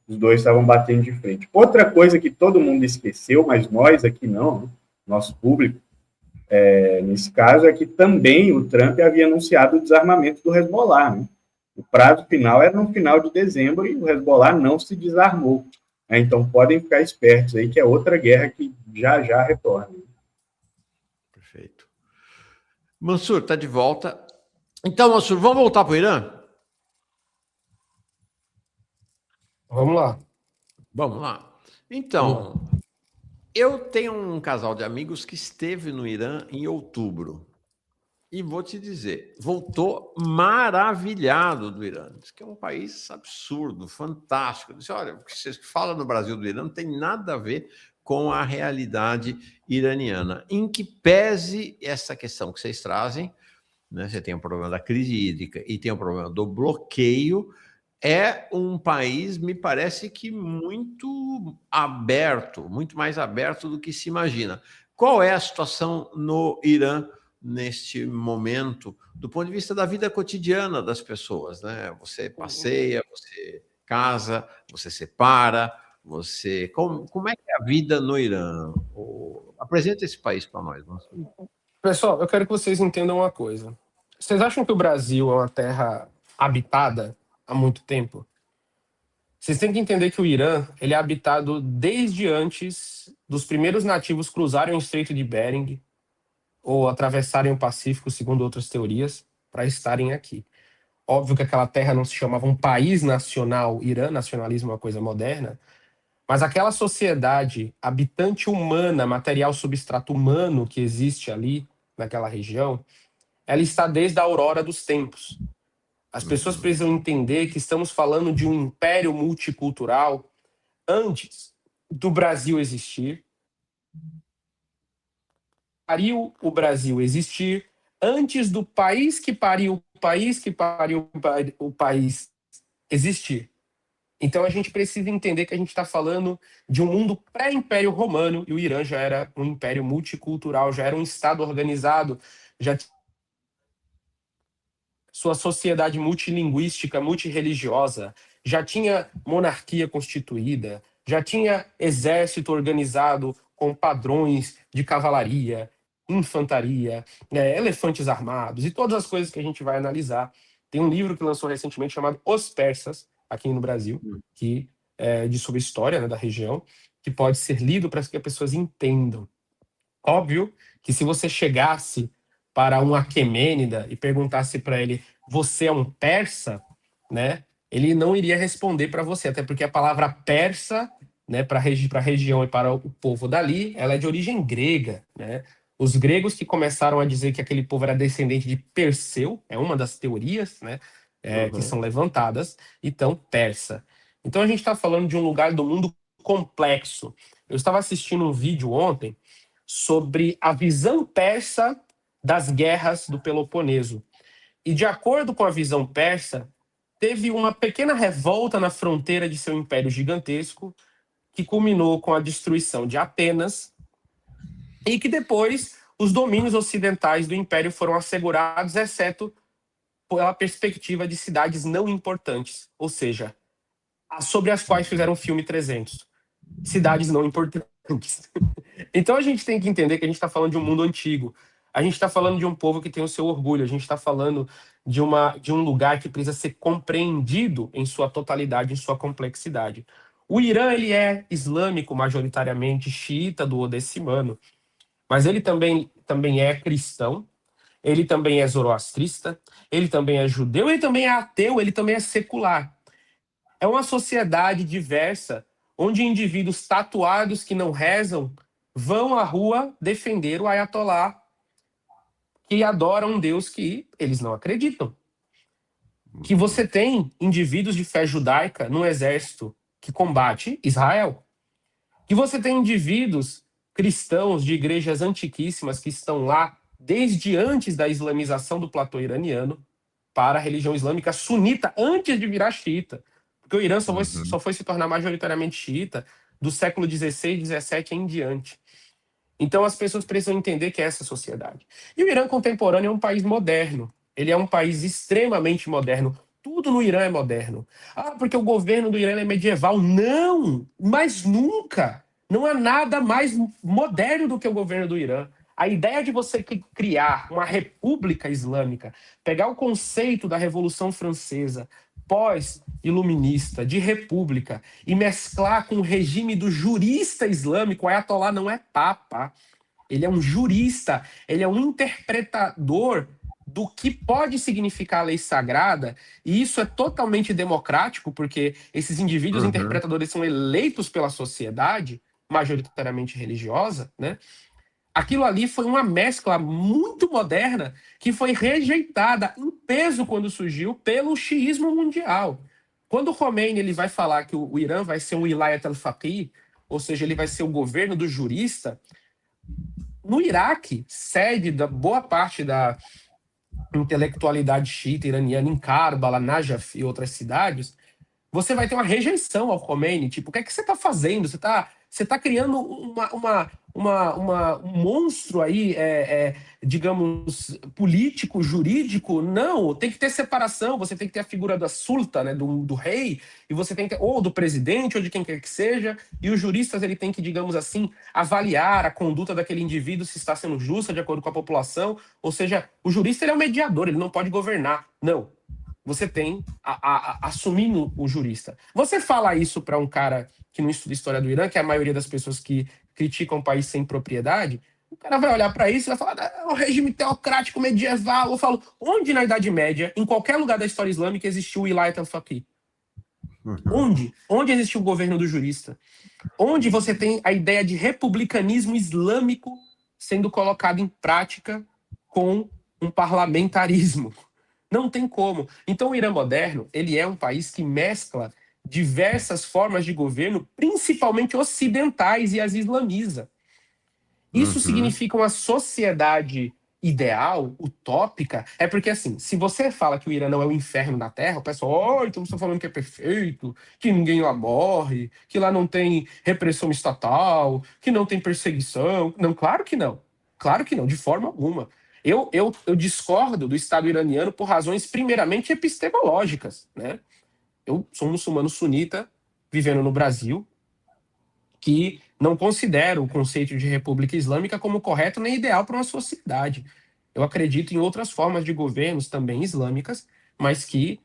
os dois estavam batendo de frente. Outra coisa que todo mundo esqueceu, mas nós aqui não, né, nosso público, nesse caso, é que também o Trump havia anunciado o desarmamento do Hezbollah, né? O prazo final era no final de dezembro e o Hezbollah não se desarmou. Né? Então, podem ficar espertos aí, que é outra guerra que já já retorna. Perfeito. Mansur, está de volta. Então, Mansur, vamos voltar para o Irã? Vamos lá. Vamos lá. Então, eu tenho um casal de amigos que esteve no Irã em outubro. E vou te dizer, voltou maravilhado do Irã. Diz que é um país absurdo, fantástico. Diz, olha, o que você fala no Brasil do Irã não tem nada a ver com a realidade iraniana. Em que pese essa questão que vocês trazem, né? Você tem o problema da crise hídrica e tem o problema do bloqueio, é um país, me parece que muito aberto, muito mais aberto do que se imagina. Qual é a situação no Irã neste momento, do ponto de vista da vida cotidiana das pessoas, né? Você passeia, você casa, você separa, você... Como é que é a vida no Irã? Apresenta esse país para nós. Pessoal, eu quero que vocês entendam uma coisa. Vocês acham que o Brasil é uma terra habitada há muito tempo? Vocês têm que entender que o Irã ele é habitado desde antes dos primeiros nativos cruzarem o Estreito de Bering ou atravessarem o Pacífico, segundo outras teorias, para estarem aqui. Óbvio que aquela terra não se chamava um país nacional, Irã, nacionalismo é uma coisa moderna, mas aquela sociedade habitante humana, material substrato humano que existe ali, naquela região, ela está desde a aurora dos tempos. As pessoas precisam entender que estamos falando de um império multicultural antes do Brasil existir, pariu o Brasil existir, antes do país que pariu o país que pariu o país existir. Então a gente precisa entender que a gente está falando de um mundo pré-império romano e o Irã já era um império multicultural, já era um estado organizado, já tinha sua sociedade multilinguística, multirreligiosa, já tinha monarquia constituída, já tinha exército organizado com padrões de cavalaria, infantaria, elefantes armados e todas as coisas que a gente vai analisar. Tem um livro que lançou recentemente chamado Os Persas, aqui no Brasil, que é sobre história, né, da região, que pode ser lido para que as pessoas entendam. Óbvio que se você chegasse para um Aquemênida e perguntasse para ele, você é um persa, né? Ele não iria responder para você, até porque a palavra persa, né, para a região e para o povo dali, ela é de origem grega, né? Os gregos que começaram a dizer que aquele povo era descendente de Perseu, é uma das teorias, né, que são levantadas, então persa. Então a gente está falando de um lugar do mundo complexo. Eu estava assistindo um vídeo ontem sobre a visão persa das guerras do Peloponeso. E de acordo com a visão persa, teve uma pequena revolta na fronteira de seu império gigantesco, que culminou com a destruição de Atenas, e que depois os domínios ocidentais do império foram assegurados, exceto pela perspectiva de cidades não importantes, ou seja, sobre as quais fizeram o filme 300. Cidades não importantes. Então a gente tem que entender que a gente está falando de um mundo antigo. A gente está falando de um povo que tem o seu orgulho. A gente está falando de um lugar que precisa ser compreendido em sua totalidade, em sua complexidade. O Irã ele é islâmico, majoritariamente xiita do Odecimano, mas ele também é cristão, ele também é zoroastrista, ele também é judeu, ele também é ateu, ele também é secular. É uma sociedade diversa, onde indivíduos tatuados que não rezam vão à rua defender o Ayatollah, que adora um Deus que eles não acreditam. Que você tem indivíduos de fé judaica no exército que combate Israel. Que você tem indivíduos cristãos de igrejas antiquíssimas que estão lá desde antes da islamização do platô iraniano, para a religião islâmica sunita antes de virar xiita. Porque o Irã só foi se tornar majoritariamente xiita do século XVI e XVII em diante. Então as pessoas precisam entender que é essa sociedade. E o Irã contemporâneo é um país moderno. Ele é um país extremamente moderno. Tudo no Irã é moderno. Ah, porque o governo do Irã é medieval. Não, mas nunca. Não há nada mais moderno do que o governo do Irã. A ideia de você criar uma república islâmica, pegar o conceito da Revolução Francesa, pós-iluminista, de república, e mesclar com o regime do jurista islâmico, o Ayatollah não é papa. Ele é um jurista, ele é um interpretador do que pode significar a lei sagrada, e isso é totalmente democrático, porque esses indivíduos interpretadores são eleitos pela sociedade, majoritariamente religiosa, né? Aquilo ali foi uma mescla muito moderna que foi rejeitada em peso quando surgiu pelo xiismo mundial. Quando o Khomeini ele vai falar que o Irã vai ser um wilayat al-faqih, ou seja, ele vai ser o governo do jurista, no Iraque, sede da boa parte da intelectualidade xiita iraniana, em Karbala, Najaf e outras cidades, você vai ter uma rejeição ao Khomeini. Tipo, o que é que você está fazendo? Você tá criando um monstro aí, digamos, político, jurídico. Não, tem que ter separação. Você tem que ter a figura da sulta, né, do rei, e você tem que, ou do presidente, ou de quem quer que seja, e os juristas ele tem que, digamos assim, avaliar a conduta daquele indivíduo se está sendo justa de acordo com a população. Ou seja, o jurista ele é o mediador, ele não pode governar. Não. Você tem assumindo o jurista. Você fala isso para um cara que não estuda história do Irã, que é a maioria das pessoas que criticam um país sem propriedade, o cara vai olhar para isso e vai falar, é um regime teocrático medieval. Eu falo, onde na Idade Média, em qualquer lugar da história islâmica, existiu o wilayat al-faqih? Onde? Onde existiu o governo do jurista? Onde você tem a ideia de republicanismo islâmico sendo colocado em prática com um parlamentarismo? Não tem como. Então o Irã moderno, ele é um país que mescla diversas formas de governo, principalmente ocidentais, e as islamiza. Isso significa uma sociedade ideal, utópica? É porque, assim, se você fala que o Irã não é o inferno na Terra, o pessoal, então você está falando que é perfeito, que ninguém lá morre, que lá não tem repressão estatal, que não tem perseguição. Não, claro que não. Claro que não, de forma alguma. Eu discordo do Estado iraniano por razões, primeiramente, epistemológicas, né? Eu sou um muçulmano sunita, vivendo no Brasil, que não considero o conceito de república islâmica como correto nem ideal para uma sociedade. Eu acredito em outras formas de governos também islâmicas, mas que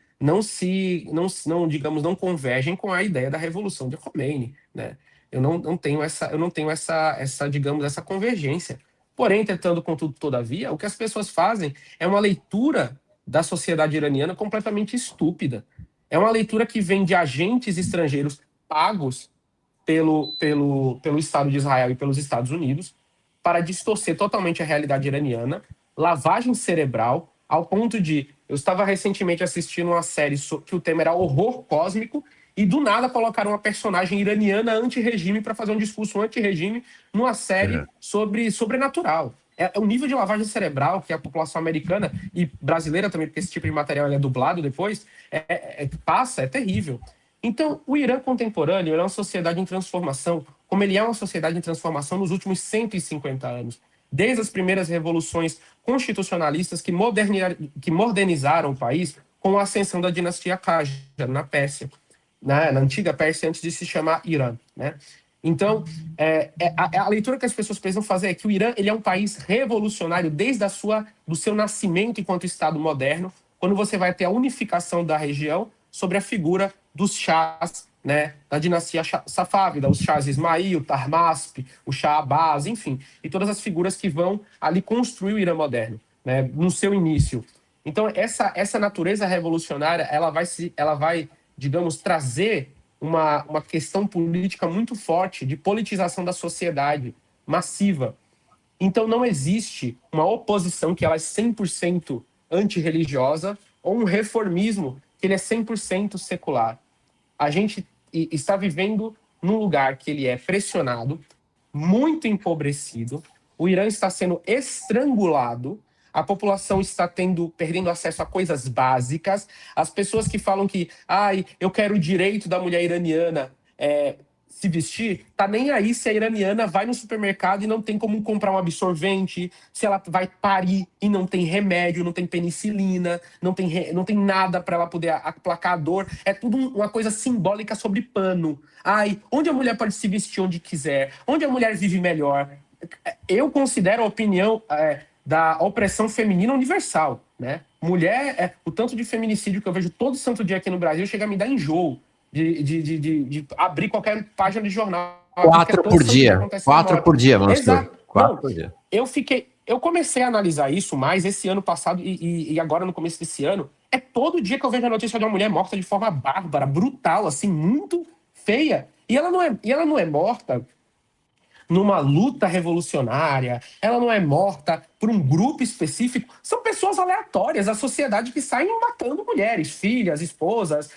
digamos, não convergem com a ideia da revolução de Khomeini, né? Eu não tenho essa, digamos, essa convergência. Porém, entretanto, contudo, todavia, o que as pessoas fazem é uma leitura da sociedade iraniana completamente estúpida. É uma leitura que vem de agentes estrangeiros pagos pelo Estado de Israel e pelos Estados Unidos para distorcer totalmente a realidade iraniana, lavagem cerebral, ao ponto de... Eu estava recentemente assistindo uma série que o tema era horror cósmico, e do nada colocaram uma personagem iraniana anti-regime para fazer um discurso anti-regime numa série sobre sobrenatural. É o nível de lavagem cerebral que a população americana e brasileira também, porque esse tipo de material é dublado depois, passa, é terrível. Então, o Irã contemporâneo é uma sociedade em transformação, como ele é uma sociedade em transformação nos últimos 150 anos. Desde as primeiras revoluções constitucionalistas que modernizaram o país com a ascensão da dinastia Qajar na Pérsia, na antiga Pérsia, antes de se chamar Irã, né? Então, a leitura que as pessoas precisam fazer é que o Irã ele é um país revolucionário desde do seu nascimento enquanto Estado moderno, quando você vai ter a unificação da região sobre a figura dos chás, né, da dinastia safávida, os chás Ismail, Tahmasp, o Shah Abbas, enfim, e todas as figuras que vão ali construir o Irã moderno, né, no seu início. Então, essa natureza revolucionária, ela vai, digamos, trazer uma questão política muito forte de politização da sociedade massiva. Então, não existe uma oposição que ela é 100% antirreligiosa ou um reformismo que ele é 100% secular. A gente está vivendo num lugar que ele é pressionado, muito empobrecido, o Irã está sendo estrangulado, a população está perdendo acesso a coisas básicas, as pessoas que falam que eu quero o direito da mulher iraniana se vestir, tá nem aí se a iraniana vai no supermercado e não tem como comprar um absorvente, se ela vai parir e não tem remédio, não tem penicilina, não tem nada para ela poder aplacar a dor. É tudo uma coisa simbólica sobre pano. Onde a mulher pode se vestir onde quiser, onde a mulher vive melhor. Eu considero a opinião da opressão feminina universal, né? Mulher, o tanto de feminicídio que eu vejo todo santo dia aqui no Brasil chega a me dar enjoo de abrir qualquer página de jornal. 4 por dia. 4 por dia, vamos Exato. 4 por dia. Eu comecei a analisar isso mais esse ano passado e agora no começo desse ano. É todo dia que eu vejo a notícia de uma mulher morta de forma bárbara, brutal, assim, muito feia. E ela não é morta numa luta revolucionária, ela não é morta por um grupo específico, são pessoas aleatórias da sociedade que saem matando mulheres, filhas, esposas,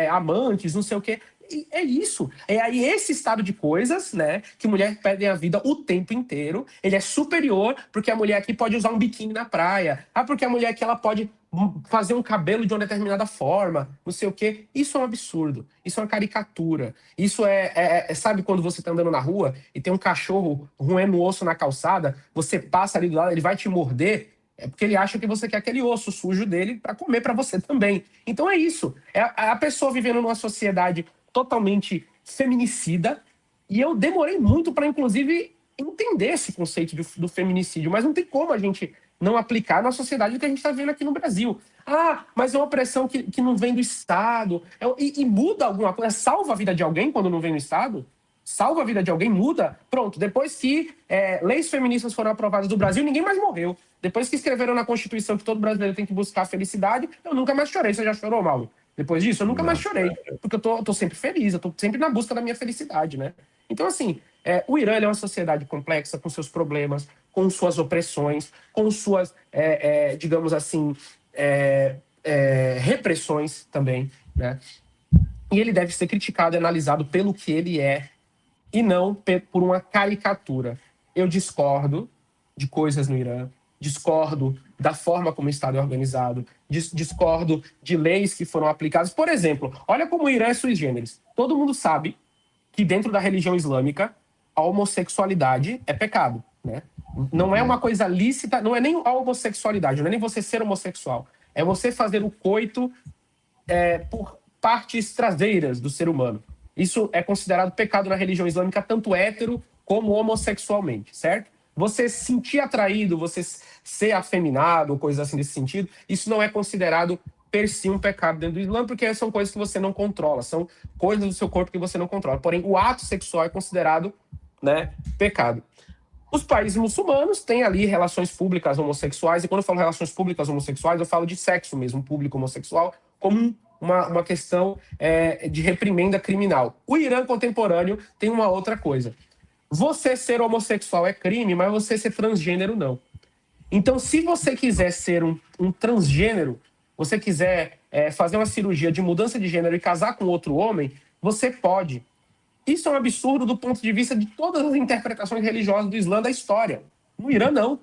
amantes, não sei o quê. E é isso. É aí esse estado de coisas, né, que mulher perde a vida o tempo inteiro. Ele é superior porque a mulher aqui pode usar um biquíni na praia. Porque a mulher aqui ela pode fazer um cabelo de uma determinada forma, não sei o quê. Isso é um absurdo. Isso é uma caricatura. Isso sabe quando você tá andando na rua e tem um cachorro roendo o osso na calçada, você passa ali do lado, ele vai te morder, é porque ele acha que você quer aquele osso sujo dele para comer para você também. Então é isso. É a pessoa vivendo numa sociedade totalmente feminicida, e eu demorei muito para, inclusive, entender esse conceito do feminicídio, mas não tem como a gente não aplicar na sociedade que a gente está vendo aqui no Brasil. Mas é uma opressão que não vem do Estado, e muda alguma coisa, salva a vida de alguém quando não vem do Estado? Salva a vida de alguém, muda? Pronto, depois que leis feministas foram aprovadas no Brasil, ninguém mais morreu. Depois que escreveram na Constituição que todo brasileiro tem que buscar a felicidade, eu nunca mais chorei. Você já chorou, Mauro? Depois disso, eu nunca mais chorei, porque eu tô sempre feliz, eu tô sempre na busca da minha felicidade, né? Então, assim, o Irã é uma sociedade complexa, com seus problemas, com suas opressões, com suas, digamos assim, repressões também, né? E ele deve ser criticado e analisado pelo que ele é, e não por uma caricatura. Eu discordo de coisas no Irã, discordo da forma como o Estado é organizado, discordo de leis que foram aplicadas. Por exemplo, olha como o Irã é sui generis. Todo mundo sabe que dentro da religião islâmica a homossexualidade é pecado, né? Não é uma coisa lícita, não é nem a homossexualidade, não é nem você ser homossexual. É você fazer o coito por partes traseiras do ser humano. Isso é considerado pecado na religião islâmica, tanto hétero como homossexualmente, certo? Você se sentir atraído, você ser afeminado, ou coisas assim desse sentido, isso não é considerado per si um pecado dentro do Islã, porque são coisas que você não controla, são coisas do seu corpo que você não controla. Porém, o ato sexual é considerado, né, pecado. Os países muçulmanos têm ali relações públicas homossexuais, e quando eu falo relações públicas homossexuais, eu falo de sexo mesmo, público homossexual, como uma questão de reprimenda criminal. O Irã contemporâneo tem uma outra coisa. Você ser homossexual é crime, mas você ser transgênero não. Então, se você quiser ser um transgênero, você quiser fazer uma cirurgia de mudança de gênero e casar com outro homem, você pode. Isso é um absurdo do ponto de vista de todas as interpretações religiosas do Islã da história. No Irã, não.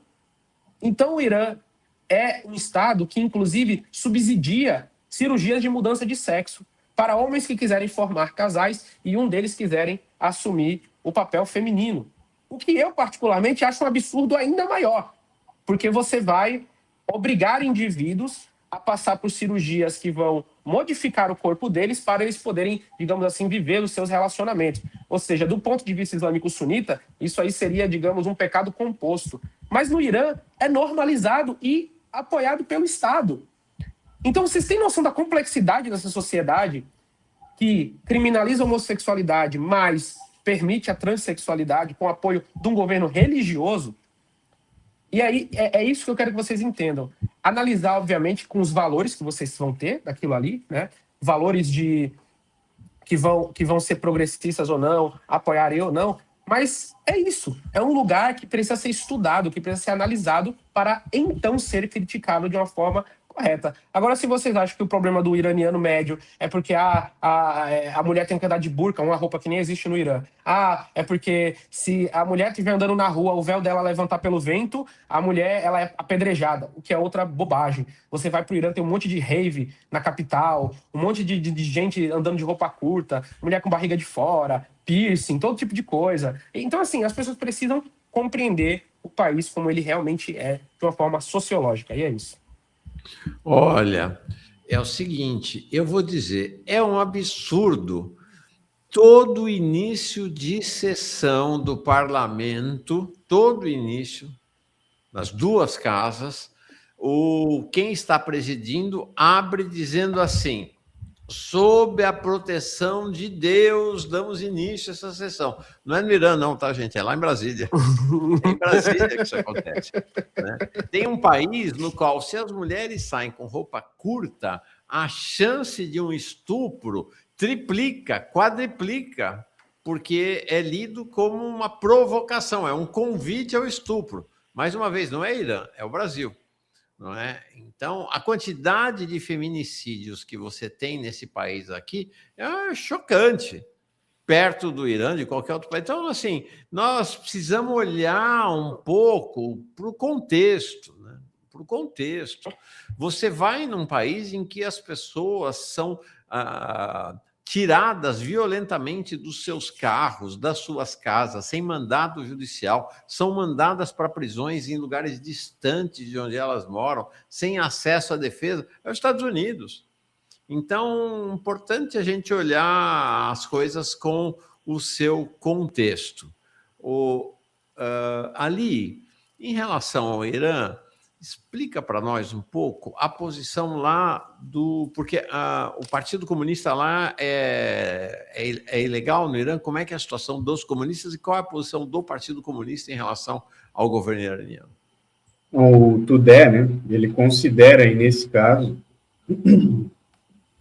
Então, o Irã é um Estado que, inclusive, subsidia cirurgias de mudança de sexo para homens que quiserem formar casais e um deles quiserem assumir o papel feminino. O que eu, particularmente, acho um absurdo ainda maior, porque você vai obrigar indivíduos a passar por cirurgias que vão modificar o corpo deles para eles poderem, digamos assim, viver os seus relacionamentos. Ou seja, do ponto de vista islâmico sunita, isso aí seria, digamos, um pecado composto. Mas no Irã é normalizado e apoiado pelo Estado. Então vocês têm noção da complexidade dessa sociedade que criminaliza a homossexualidade, mas permite a transexualidade com apoio de um governo religioso? E aí é isso que eu quero que vocês entendam. Analisar, obviamente, com os valores que vocês vão ter daquilo ali, né? Valores que vão ser progressistas ou não, apoiar eu ou não. Mas é isso. É um lugar que precisa ser estudado, que precisa ser analisado para então ser criticado de uma forma correta. Agora, se vocês acham que o problema do iraniano médio é porque a mulher tem que andar de burca, uma roupa que nem existe no Irã. É porque se a mulher estiver andando na rua, o véu dela levantar pelo vento, a mulher ela é apedrejada, o que é outra bobagem. Você vai pro Irã, tem um monte de rave na capital, um monte de gente andando de roupa curta, mulher com barriga de fora, piercing, todo tipo de coisa. Então, assim, as pessoas precisam compreender o país como ele realmente é, de uma forma sociológica, e é isso. Olha, é o seguinte, eu vou dizer, é um absurdo todo início de sessão do parlamento, todo início, nas duas casas, quem está presidindo abre dizendo assim: sob a proteção de Deus, damos início a essa sessão. Não é no Irã, não, tá, gente? É lá em Brasília. É em Brasília que isso acontece. Né? Tem um país no qual, se as mulheres saem com roupa curta, a chance de um estupro triplica, quadriplica, porque é lido como uma provocação, é um convite ao estupro. Mais uma vez, não é Irã, é o Brasil. Não é? Então, a quantidade de feminicídios que você tem nesse país aqui é chocante, perto do Irã, de qualquer outro país. Então, assim, nós precisamos olhar um pouco para o contexto, né? Para o contexto. Você vai num país em que as pessoas são tiradas violentamente dos seus carros, das suas casas, sem mandado judicial, são mandadas para prisões em lugares distantes de onde elas moram, sem acesso à defesa, é os Estados Unidos. Então, é importante a gente olhar as coisas com o seu contexto. Ali, em relação ao Irã, explica para nós um pouco a posição lá porque o Partido Comunista lá é ilegal no Irã. Como é que é a situação dos comunistas e qual é a posição do Partido Comunista em relação ao governo iraniano? O Tudeh, né, ele considera, aí, nesse caso,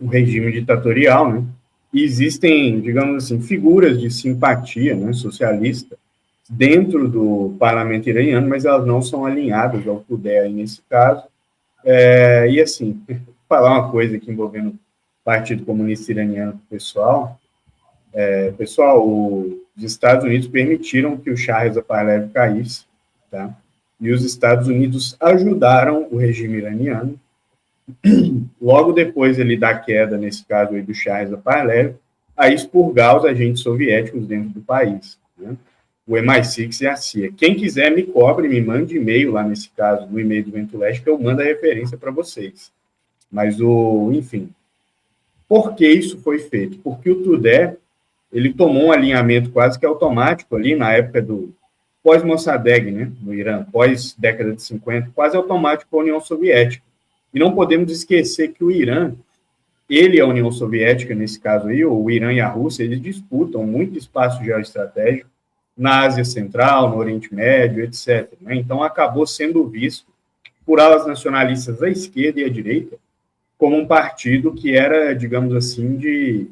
o regime ditatorial, né, e existem, digamos assim, figuras de simpatia, né, socialista, dentro do parlamento iraniano, mas elas não são alinhadas ao Tudeh nesse caso. E assim, vou falar uma coisa aqui envolvendo o Partido Comunista Iraniano, pessoal. Os Estados Unidos permitiram que o Shah Reza Pahlavi caísse, tá? E os Estados Unidos ajudaram o regime iraniano. Logo depois da queda, nesse caso aí do Shah Reza Pahlavi, a expurgar os agentes soviéticos dentro do país, né? O MI6 e a CIA. Quem quiser, me cobre, me mande e-mail lá, nesse caso, no e-mail do Vento Leste, que eu mando a referência para vocês. Mas, enfim, por que isso foi feito? Porque o Tudeh, ele tomou um alinhamento quase que automático ali, na época do pós-Mossadegh, né, no Irã, pós-década de 50, quase automático com a União Soviética. E não podemos esquecer que o Irã, ele e a União Soviética, nesse caso aí, o Irã e a Rússia, eles disputam muito espaço geoestratégico na Ásia Central, no Oriente Médio, etc. Né? Então, acabou sendo visto por alas nacionalistas à esquerda e à direita como um partido que era, digamos assim, de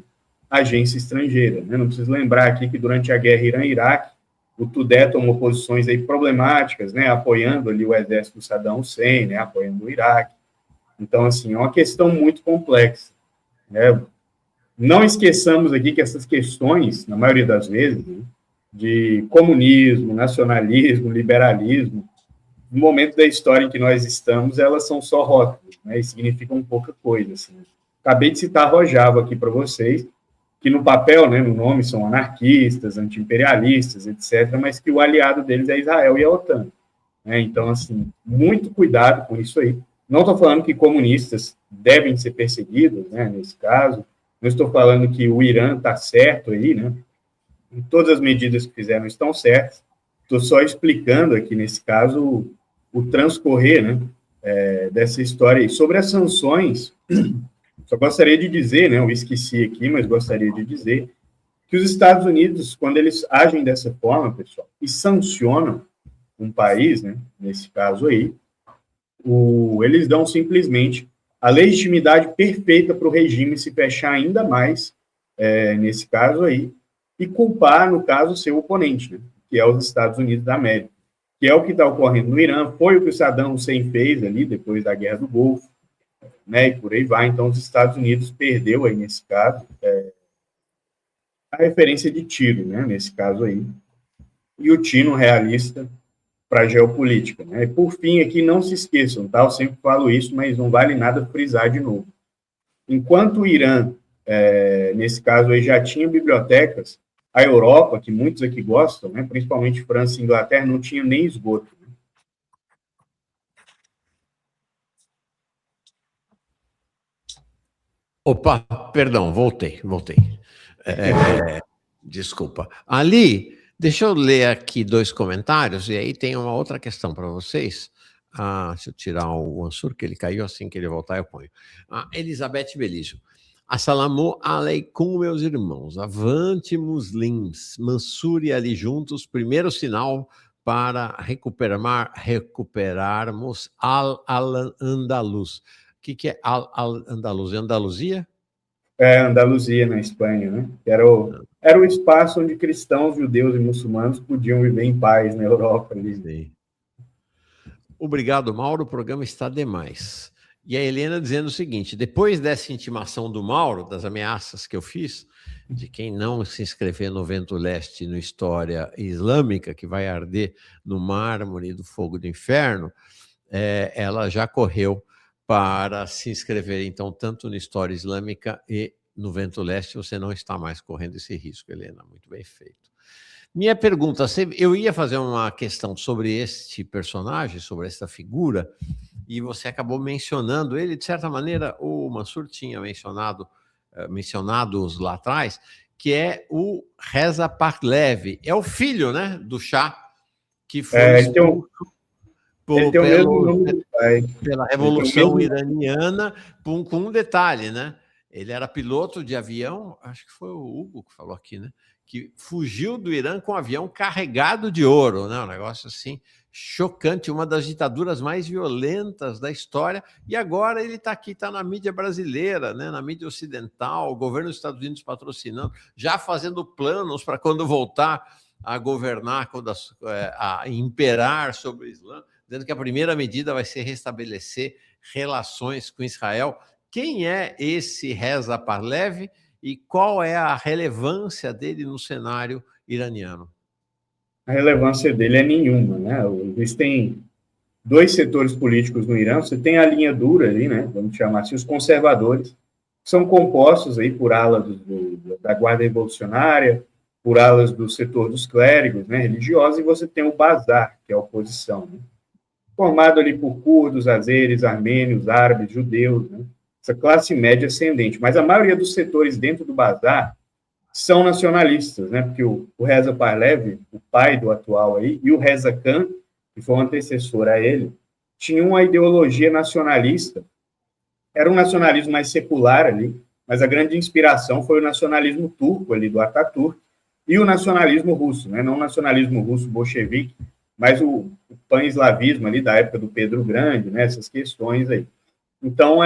agência estrangeira. Né? Não preciso lembrar aqui que durante a guerra Irã-Iraque, o Tudeh tomou posições aí problemáticas, né? Apoiando ali o exército do Saddam Hussein, né? Apoiando o Iraque. Então, assim, é uma questão muito complexa. Né? Não esqueçamos aqui que essas questões, na maioria das vezes, né, de comunismo, nacionalismo, liberalismo, no momento da história em que nós estamos, elas são só rótulos, né, e significam pouca coisa. Assim. Acabei de citar Rojava aqui para vocês, que no papel, né, no nome, são anarquistas, anti-imperialistas, etc., mas que o aliado deles é Israel e a OTAN. Né? Então, assim, muito cuidado com isso aí. Não estou falando que comunistas devem ser perseguidos, né, nesse caso. Não estou falando que o Irã está certo aí, né? Todas as medidas que fizeram estão certas. Estou só explicando aqui, nesse caso, o transcorrer, né, dessa história aí. Sobre as sanções, só gostaria de dizer, né, eu esqueci aqui, mas gostaria de dizer, que os Estados Unidos, quando eles agem dessa forma, pessoal, e sancionam um país, né, nesse caso aí, eles dão simplesmente a legitimidade perfeita para o regime se fechar ainda mais, nesse caso aí, e culpar, no caso, seu oponente, né, que é os Estados Unidos da América, que é o que está ocorrendo no Irã, foi o que o Saddam Hussein fez ali, depois da Guerra do Golfo, né, e por aí vai. Então, os Estados Unidos perdeu aí, nesse caso, a referência de tiro, né, nesse caso aí, e o tino realista para a geopolítica, né. E, por fim, aqui, não se esqueçam, tá? Eu sempre falo isso, mas não vale nada frisar de novo. Enquanto o Irã, nesse caso aí, já tinha bibliotecas, a Europa, que muitos aqui gostam, né, principalmente França e Inglaterra, não tinha nem esgoto. Opa, perdão, voltei. Desculpa. Ali, deixa eu ler aqui 2 comentários, e aí tem uma outra questão para vocês. Deixa eu tirar o Mansur, que ele caiu, assim que ele voltar eu ponho. Elizabeth Belígio. Assalamu alaikum, meus irmãos. Avante, muslims. Mansur e Ali juntos, primeiro sinal para recuperarmos Al-Andalus. O que é Al-Andalus? É Andaluzia? Andaluzia, na Espanha, né? Era o espaço onde cristãos, judeus e muçulmanos podiam viver em paz na Europa. Ali. Sim. Obrigado, Mauro. O programa está demais. E a Helena dizendo o seguinte: depois dessa intimação do Mauro, das ameaças que eu fiz, de quem não se inscrever no Vento Leste no História Islâmica, que vai arder no mármore do fogo do inferno, ela já correu para se inscrever, então, tanto no História Islâmica e no Vento Leste. Você não está mais correndo esse risco, Helena. Muito bem feito. Minha pergunta, eu ia fazer uma questão sobre este personagem, sobre esta figura, e você acabou mencionando ele. De certa maneira, o Mansur tinha mencionados lá atrás, que é o Reza Pahlavi. É o filho, né, do Shah, que foi expulso pela Revolução Iraniana, com um detalhe, né? Ele era piloto de avião, acho que foi o Hugo que falou aqui, né? Que fugiu do Irã com um avião carregado de ouro, né? Um negócio assim chocante, uma das ditaduras mais violentas da história. E agora ele está aqui, está na mídia brasileira, né? Na mídia ocidental, o governo dos Estados Unidos patrocinando, já fazendo planos para quando voltar a governar, a imperar sobre o Islã, dizendo que a primeira medida vai ser restabelecer relações com Israel. Quem é esse Reza Pahlavi e qual é a relevância dele no cenário iraniano? A relevância dele é nenhuma, né? Existem 2 setores políticos no Irã. Você tem a linha dura ali, né? Vamos chamar assim, os conservadores, que são compostos aí por alas da Guarda Revolucionária, por alas do setor dos clérigos, né, religiosos, e você tem o Bazar, que é a oposição, né? Formado ali por curdos, azeres, armênios, árabes, judeus, né? Essa classe média ascendente. Mas a maioria dos setores dentro do Bazar são nacionalistas, né? Porque o Reza Pahlavi, o pai do atual aí, e o Reza Khan, que foi um antecessor a ele, tinham uma ideologia nacionalista. Era um nacionalismo mais secular ali, mas a grande inspiração foi o nacionalismo turco ali, do Ataturk, e o nacionalismo russo, né? Não o nacionalismo russo bolchevique, mas o pan-eslavismo ali da época do Pedro Grande, né? Essas questões aí. Então,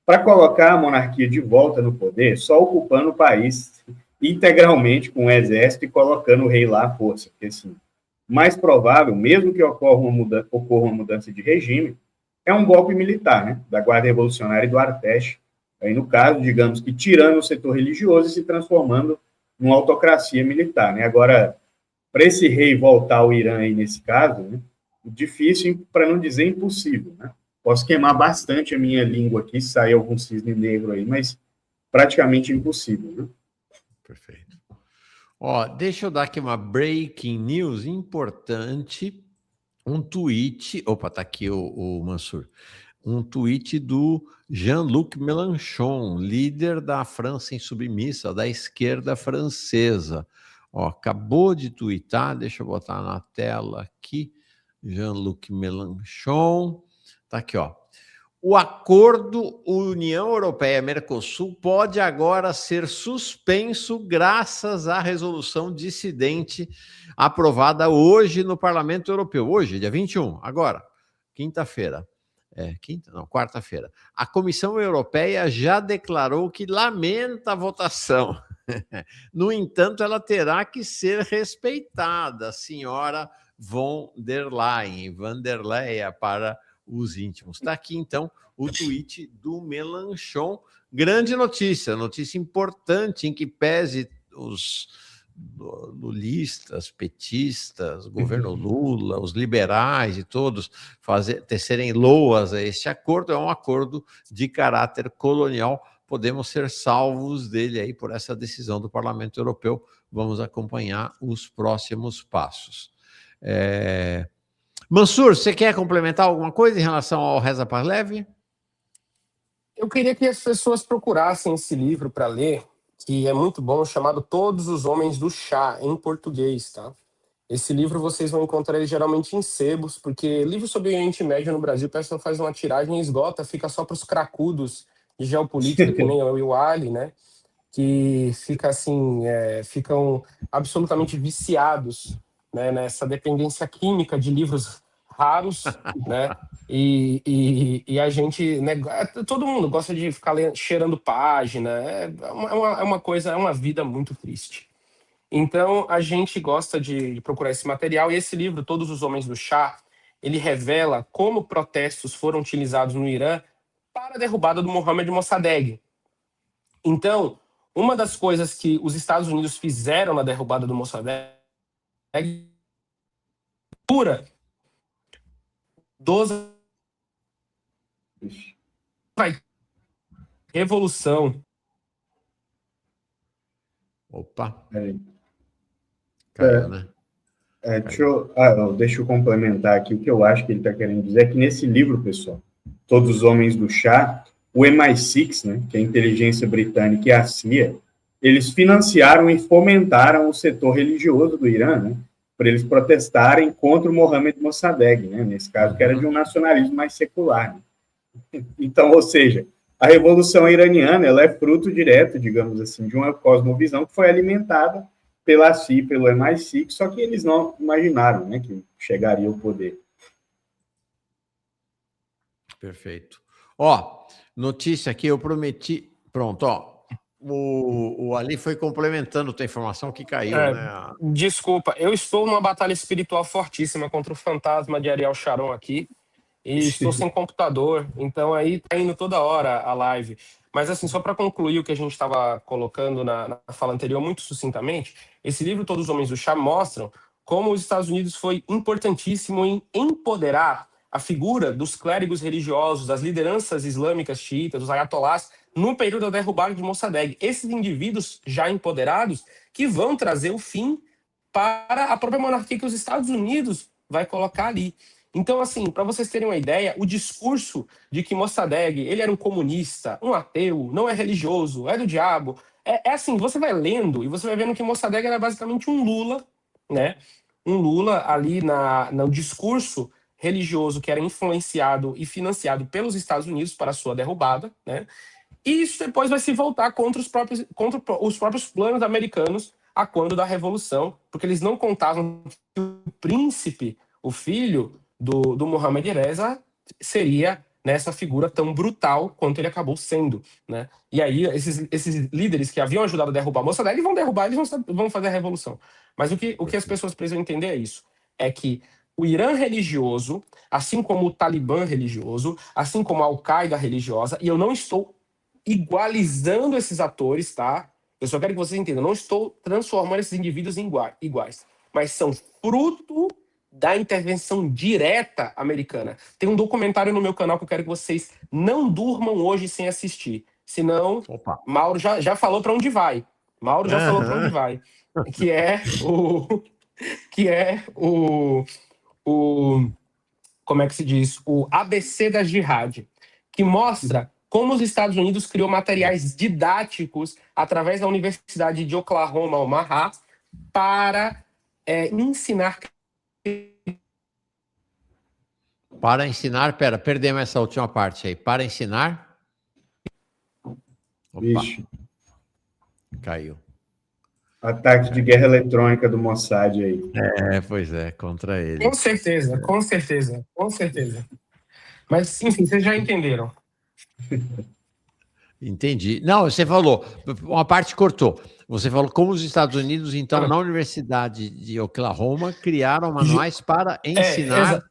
para colocar a monarquia de volta no poder, só ocupando o país integralmente com o exército e colocando o rei lá à força, porque assim, mais provável, mesmo que ocorra uma mudança de regime, é um golpe militar, né? Da Guarda Revolucionária e do Artesh, aí no caso, digamos que tirando o setor religioso e se transformando numa autocracia militar, né? Agora, para esse rei voltar ao Irã aí nesse caso, né? Difícil, para não dizer impossível, né? Posso queimar bastante a minha língua aqui, se sair algum cisne negro aí, mas praticamente impossível, né? Perfeito. Deixa eu dar aqui uma breaking news importante. Um tweet. Opa, tá aqui o Mansur. Um tweet do Jean-Luc Mélenchon, líder da França Insubmissa, da esquerda francesa. Acabou de tweetar, deixa eu botar na tela aqui. Jean-Luc Mélenchon. Tá aqui, O acordo União Europeia-Mercosul pode agora ser suspenso graças à resolução dissidente aprovada hoje no Parlamento Europeu. Hoje, dia 21, agora, quinta-feira. Quarta-feira. A Comissão Europeia já declarou que lamenta a votação. No entanto, ela terá que ser respeitada, a senhora von der Leyen, para os íntimos. Está aqui, então, o tweet do Melanchon. Grande notícia, notícia importante, em que pese os lulistas, petistas, governo Lula, os liberais e todos tecerem loas a este acordo. É um acordo de caráter colonial. Podemos ser salvos dele aí por essa decisão do Parlamento Europeu. Vamos acompanhar os próximos passos. Mansur, você quer complementar alguma coisa em relação ao Reza Parlev? Eu queria que as pessoas procurassem esse livro para ler, que é muito bom, chamado Todos os Homens do Chá, em português, tá? Esse livro vocês vão encontrar ele geralmente em sebos, porque livro sobre o Oriente Médio no Brasil, o pessoal faz uma tiragem e esgota, fica só para os cracudos de geopolítica, que nem eu e o Ali, né? Que fica assim, ficam absolutamente viciados, né, nessa dependência química de livros raros, né? E a gente, né, todo mundo gosta de ficar cheirando página, é uma coisa, é uma vida muito triste. Então a gente gosta de procurar esse material, e esse livro, Todos os Homens do Chá, ele revela como protestos foram utilizados no Irã para a derrubada do Mohammad Mossadegh. Então, uma das coisas que os Estados Unidos fizeram na derrubada do Mossadegh pura dos revolução. Opa. Aí. Caiu, né? Deixa eu complementar aqui. O que eu acho que ele está querendo dizer é que nesse livro, pessoal, Todos os Homens do Chá, o MI6, né, que é a inteligência britânica, e a CIA, eles financiaram e fomentaram o setor religioso do Irã, né, para eles protestarem contra o Mohammad Mossadegh, né, nesse caso, que era de um nacionalismo mais secular. Né? Então, ou seja, a Revolução Iraniana, ela é fruto direto, digamos assim, de uma cosmovisão que foi alimentada pela CIA e pelo MI6, só que eles não imaginaram, né, que chegaria ao poder. Perfeito. Ó, notícia aqui, eu prometi... Pronto, ó. O Ali foi complementando tua informação que caiu, né? Desculpa, eu estou numa batalha espiritual fortíssima contra o fantasma de Ariel Sharon aqui, e estou sem computador, então aí tá indo toda hora a live. Mas assim, só para concluir o que a gente estava colocando na fala anterior, muito sucintamente, esse livro Todos os Homens do Chá mostram como os Estados Unidos foi importantíssimo em empoderar a figura dos clérigos religiosos, das lideranças islâmicas xiitas, dos ayatolás, no período da derrubada de Mossadegh. Esses indivíduos já empoderados que vão trazer o fim para a própria monarquia que os Estados Unidos vai colocar ali. Então, assim, para vocês terem uma ideia, o discurso de que Mossadegh, ele era um comunista, um ateu, não é religioso, é do diabo, é assim, você vai lendo e você vai vendo que Mossadegh era basicamente um Lula, né? Um Lula ali no discurso religioso que era influenciado e financiado pelos Estados Unidos para a sua derrubada, né? E isso depois vai se voltar contra os próprios planos americanos a quando da Revolução, porque eles não contavam que o príncipe, o filho do Mohammad Reza, seria nessa figura tão brutal quanto ele acabou sendo, né? E aí esses líderes que haviam ajudado a derrubar a Mossadegh vão derrubar, eles vão fazer a revolução. Mas o que as pessoas precisam entender é isso, é que o Irã religioso, assim como o Talibã religioso, assim como a Al-Qaeda religiosa, e eu não estou igualizando esses atores, tá? Eu só quero que vocês entendam, eu não estou transformando esses indivíduos em iguais, mas são fruto da intervenção direta americana. Tem um documentário no meu canal que eu quero que vocês não durmam hoje sem assistir. Senão, Opa. Mauro já falou para onde vai. Mauro já falou para onde vai. Que é o como é que se diz? O ABC da Jihad, que mostra como os Estados Unidos criou materiais didáticos através da Universidade de Oklahoma, Omaha, para ensinar... Para ensinar... Pera, perdemos essa última parte aí. Para ensinar... Opa. Vixe. Caiu. Ataque de guerra eletrônica do Mossad aí. Pois é, contra ele. Com certeza, com certeza, com certeza. Mas, enfim, vocês já entenderam. Entendi. Não, você falou, uma parte cortou. Você falou como os Estados Unidos, então, na Universidade de Oklahoma, criaram manuais para ensinar...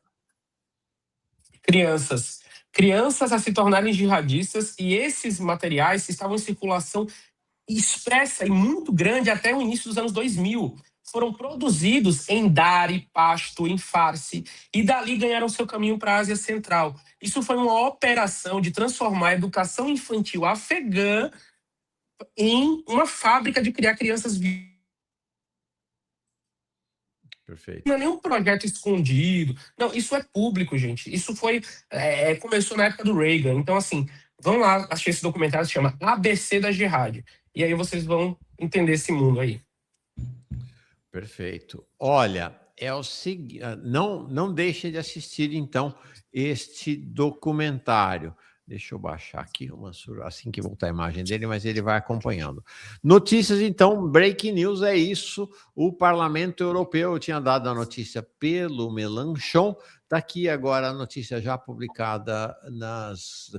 Crianças a se tornarem jihadistas, e esses materiais estavam em circulação expressa e muito grande até o início dos anos 2000. Foram produzidos em Dari, Pashto, em Farsi, e dali ganharam seu caminho para a Ásia Central. Isso foi uma operação de transformar a educação infantil afegã em uma fábrica de criar crianças vivas. Perfeito. Não é nenhum projeto escondido. Não, isso é público, gente. Isso foi... começou na época do Reagan. Então, assim, vão lá assistir esse documentário, se chama ABC da Jihad. E aí vocês vão entender esse mundo aí. Perfeito. Olha, é o seguinte, não deixe de assistir, então, este documentário. Deixa eu baixar aqui, o Mansur, assim que voltar a imagem dele, mas ele vai acompanhando. Notícias, então, breaking news é isso. O Parlamento Europeu, eu tinha dado a notícia pelo Melanchon, está aqui agora a notícia já publicada,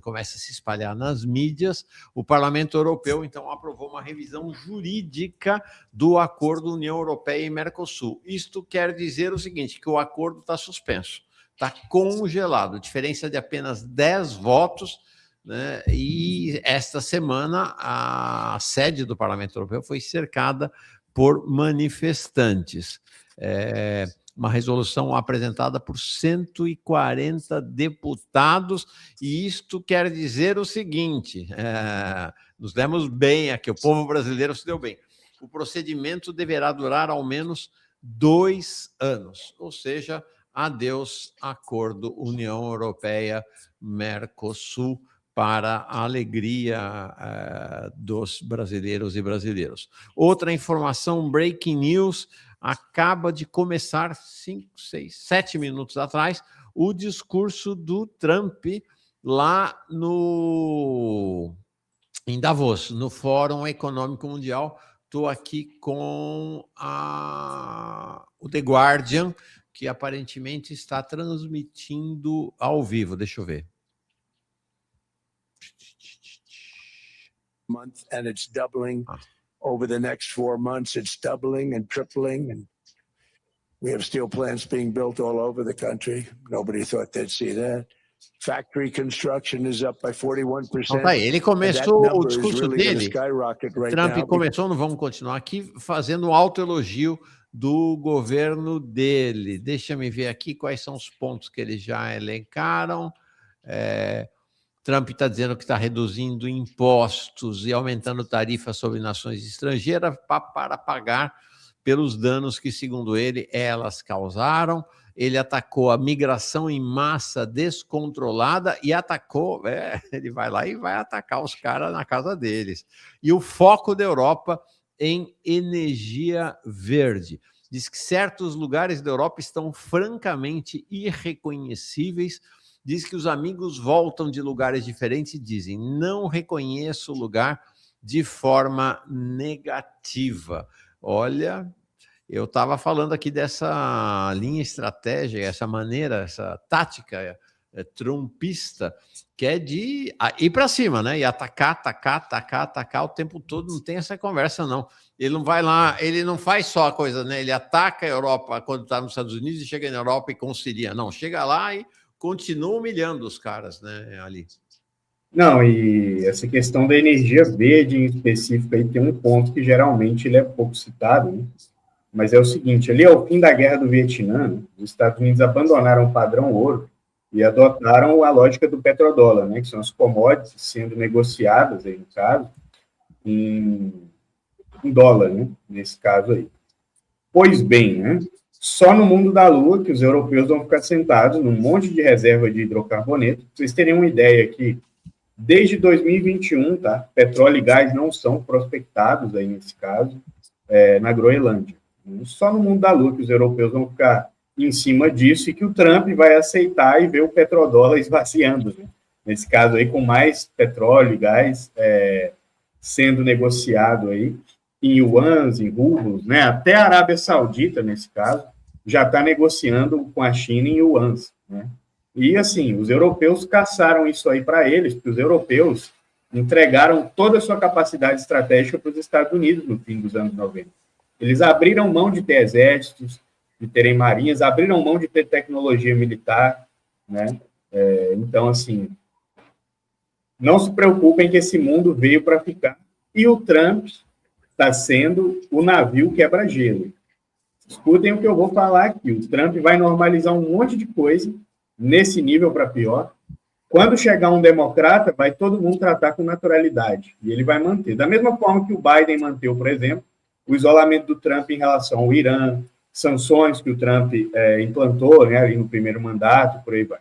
começa a se espalhar nas mídias. O Parlamento Europeu, então, aprovou uma revisão jurídica do acordo União Europeia e Mercosul. Isto quer dizer o seguinte, que o acordo está suspenso. Está congelado, diferença de apenas 10 votos, né? E esta semana a sede do Parlamento Europeu foi cercada por manifestantes. Uma resolução apresentada por 140 deputados, e isto quer dizer o seguinte, nos demos bem aqui, o povo brasileiro se deu bem. O procedimento deverá durar ao menos 2 anos, ou seja, adeus acordo União Europeia-Mercosul, para a alegria dos brasileiros e brasileiros. Outra informação, breaking news, acaba de começar 5, 6, 7 minutos atrás, o discurso do Trump lá em Davos, no Fórum Econômico Mundial. Estou aqui com o The Guardian, que aparentemente está transmitindo ao vivo. Deixa eu ver. Month, and it's doubling over the next 4 months. It's doubling and tripling, and we have steel plants being built all over the country. Nobody thought they'd see that. Factory construction is up by 41%. Então, tá aí. Ele começou o discurso dele. Trump começou, não vamos continuar aqui, fazendo um autoelogio do governo dele. Deixa-me ver aqui quais são os pontos que eles já elencaram. Trump está dizendo que está reduzindo impostos e aumentando tarifas sobre nações estrangeiras para pagar pelos danos que, segundo ele, elas causaram. Ele atacou a migração em massa descontrolada e atacou, ele vai lá e vai atacar os caras na casa deles. E o foco da Europa em energia verde. Diz que certos lugares da Europa estão francamente irreconhecíveis. Diz que os amigos voltam de lugares diferentes e dizem: não reconheço o lugar de forma negativa. Olha, eu estava falando aqui dessa linha estratégica, essa maneira, essa tática trumpista, que é de ir para cima, né? E atacar o tempo todo. Não tem essa conversa, não. Ele não vai lá, ele não faz só a coisa, né? Ele ataca a Europa quando está nos Estados Unidos e chega na Europa e concilia. Não, chega lá e continua humilhando os caras, né, ali. Não, e essa questão da energia verde em específico aí tem um ponto que geralmente ele é pouco citado, né? Mas é o seguinte, ali ao fim da Guerra do Vietnã, os Estados Unidos abandonaram o padrão ouro e adotaram a lógica do petrodólar, né, que são as commodities sendo negociadas, aí, no caso, em dólar, né, nesse caso aí. Pois bem, né, só no mundo da Lua que os europeus vão ficar sentados num monte de reserva de hidrocarboneto. Pra vocês terem uma ideia aqui, desde 2021, tá, petróleo e gás não são prospectados aí nesse caso, na Groenlândia. Só no mundo da Lua que os europeus vão ficar em cima disso e que o Trump vai aceitar e ver o petrodólar esvaziando, né? Nesse caso aí, com mais petróleo e gás sendo negociado aí em yuans, em rublos, né? Até a Arábia Saudita, nesse caso, já está negociando com a China em yuans, né? E, assim, os europeus caçaram isso aí para eles, porque os europeus entregaram toda a sua capacidade estratégica para os Estados Unidos no fim dos anos 90. Eles abriram mão de ter exércitos, de terem marinhas, abriram mão de ter tecnologia militar, né? Então, assim, não se preocupem que esse mundo veio para ficar. E o Trump está sendo o navio quebra-gelo. Escutem o que eu vou falar aqui. O Trump vai normalizar um monte de coisa, nesse nível para pior. Quando chegar um democrata, vai todo mundo tratar com naturalidade. E ele vai manter. Da mesma forma que o Biden manteve, por exemplo, o isolamento do Trump em relação ao Irã, sanções que o Trump implantou, né, ali no primeiro mandato, por aí vai.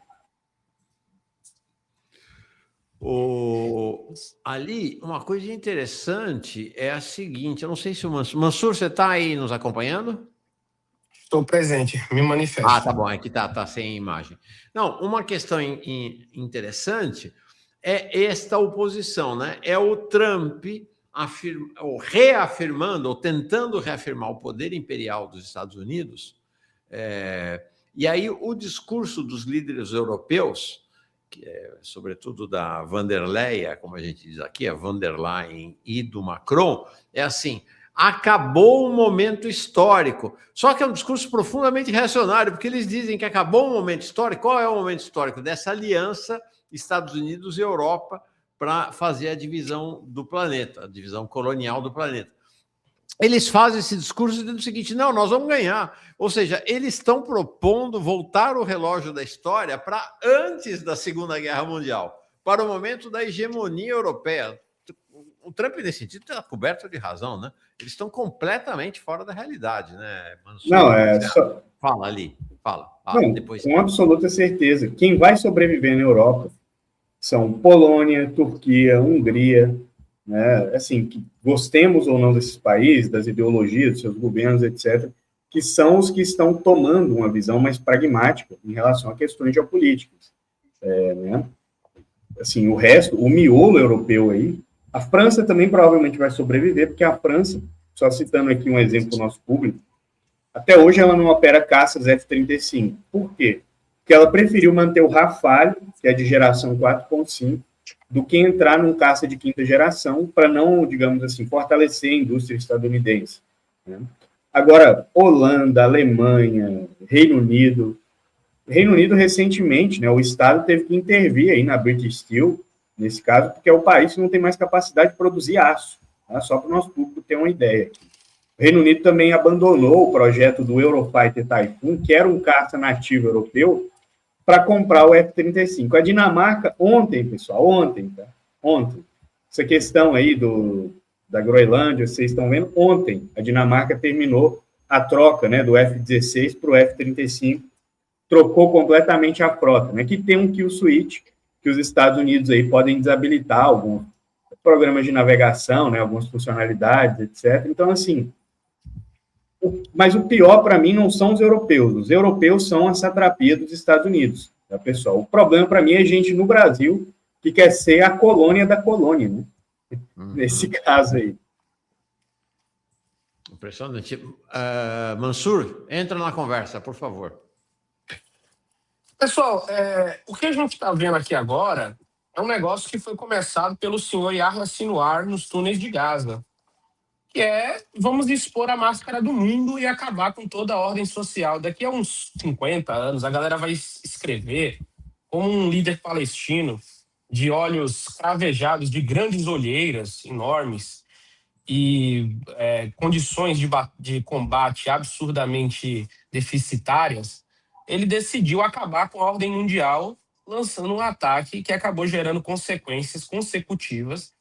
Ali, uma coisa interessante é a seguinte, eu não sei se o Mansur, você está aí nos acompanhando? Estou presente, me manifesto. Ah, tá bom, aqui tá sem imagem. Não, uma questão interessante é esta oposição, né? É o Trump reafirmando, ou tentando reafirmar o poder imperial dos Estados Unidos, e aí o discurso dos líderes europeus, sobretudo da van der Leyen, como a gente diz aqui, a van der Leyen e do Macron, é assim: acabou um momento histórico. Só que é um discurso profundamente reacionário, porque eles dizem que acabou um momento histórico. Qual é o momento histórico? Dessa aliança Estados Unidos e Europa para fazer a divisão do planeta, a divisão colonial do planeta. Eles fazem esse discurso dizendo o seguinte: não, nós vamos ganhar. Ou seja, eles estão propondo voltar o relógio da história para antes da Segunda Guerra Mundial, para o momento da hegemonia europeia. O Trump, nesse sentido, está coberto de razão, né? Eles estão completamente fora da realidade, né, Mansur? Não, só... Fala ali, fala. Não, depois... Com absoluta certeza. Quem vai sobreviver na Europa são Polônia, Turquia, Hungria, né? Assim, que gostemos ou não desses países, das ideologias, dos seus governos, etc., que são os que estão tomando uma visão mais pragmática em relação a questões geopolíticas. Né? Assim, o resto, o miolo europeu aí, a França também provavelmente vai sobreviver, porque a França, só citando aqui um exemplo do nosso público, até hoje ela não opera caças F-35. Por quê? Porque ela preferiu manter o Rafale, que é de geração 4.5, do que entrar num caça de quinta geração para não, digamos assim, fortalecer a indústria estadunidense. Né? Agora, Holanda, Alemanha, Reino Unido recentemente, né, o Estado teve que intervir aí na British Steel, nesse caso, porque é o país que não tem mais capacidade de produzir aço, tá? Só para o nosso público ter uma ideia. O Reino Unido também abandonou o projeto do Eurofighter Typhoon, que era um caça nativo europeu, para comprar o F-35. A Dinamarca, ontem, essa questão aí da Groenlândia, vocês estão vendo, ontem a Dinamarca terminou a troca, né, do F-16 para o F-35, trocou completamente a frota, né, que tem um kill switch, que os Estados Unidos aí podem desabilitar alguns programas de navegação, né, algumas funcionalidades, etc. Então, assim, mas o pior para mim não são os europeus são a satrapia dos Estados Unidos, tá, pessoal? O problema para mim é gente no Brasil que quer ser a colônia da colônia, né? Nesse caso aí. Impressionante. Mansur, entra na conversa, por favor. Pessoal, o que a gente está vendo aqui agora é um negócio que foi começado pelo senhor Yahya Sinwar nos túneis de Gaza, que vamos expor a máscara do mundo e acabar com toda a ordem social. Daqui a uns 50 anos, a galera vai escrever como um líder palestino de olhos cravejados, de grandes olheiras enormes e condições de combate absurdamente deficitárias. Ele decidiu acabar com a ordem mundial, lançando um ataque que acabou gerando consequências consecutivas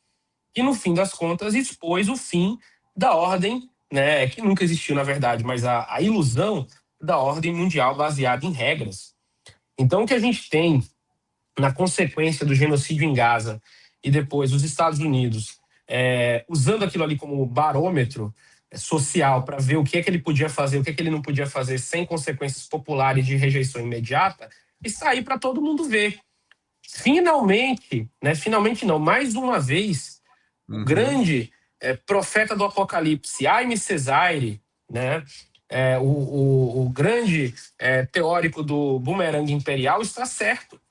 e, no fim das contas, expôs o fim da ordem, né, que nunca existiu, na verdade, mas a ilusão da ordem mundial baseada em regras. Então, o que a gente tem na consequência do genocídio em Gaza e depois os Estados Unidos usando aquilo ali como barômetro social para ver o que é que ele podia fazer, o que é que ele não podia fazer sem consequências populares de rejeição imediata, e sair para todo mundo ver. Finalmente, né? Finalmente não, mais uma vez, o grande profeta do Apocalipse, Aimé Césaire, né? O grande teórico do bumerangue imperial, está certo.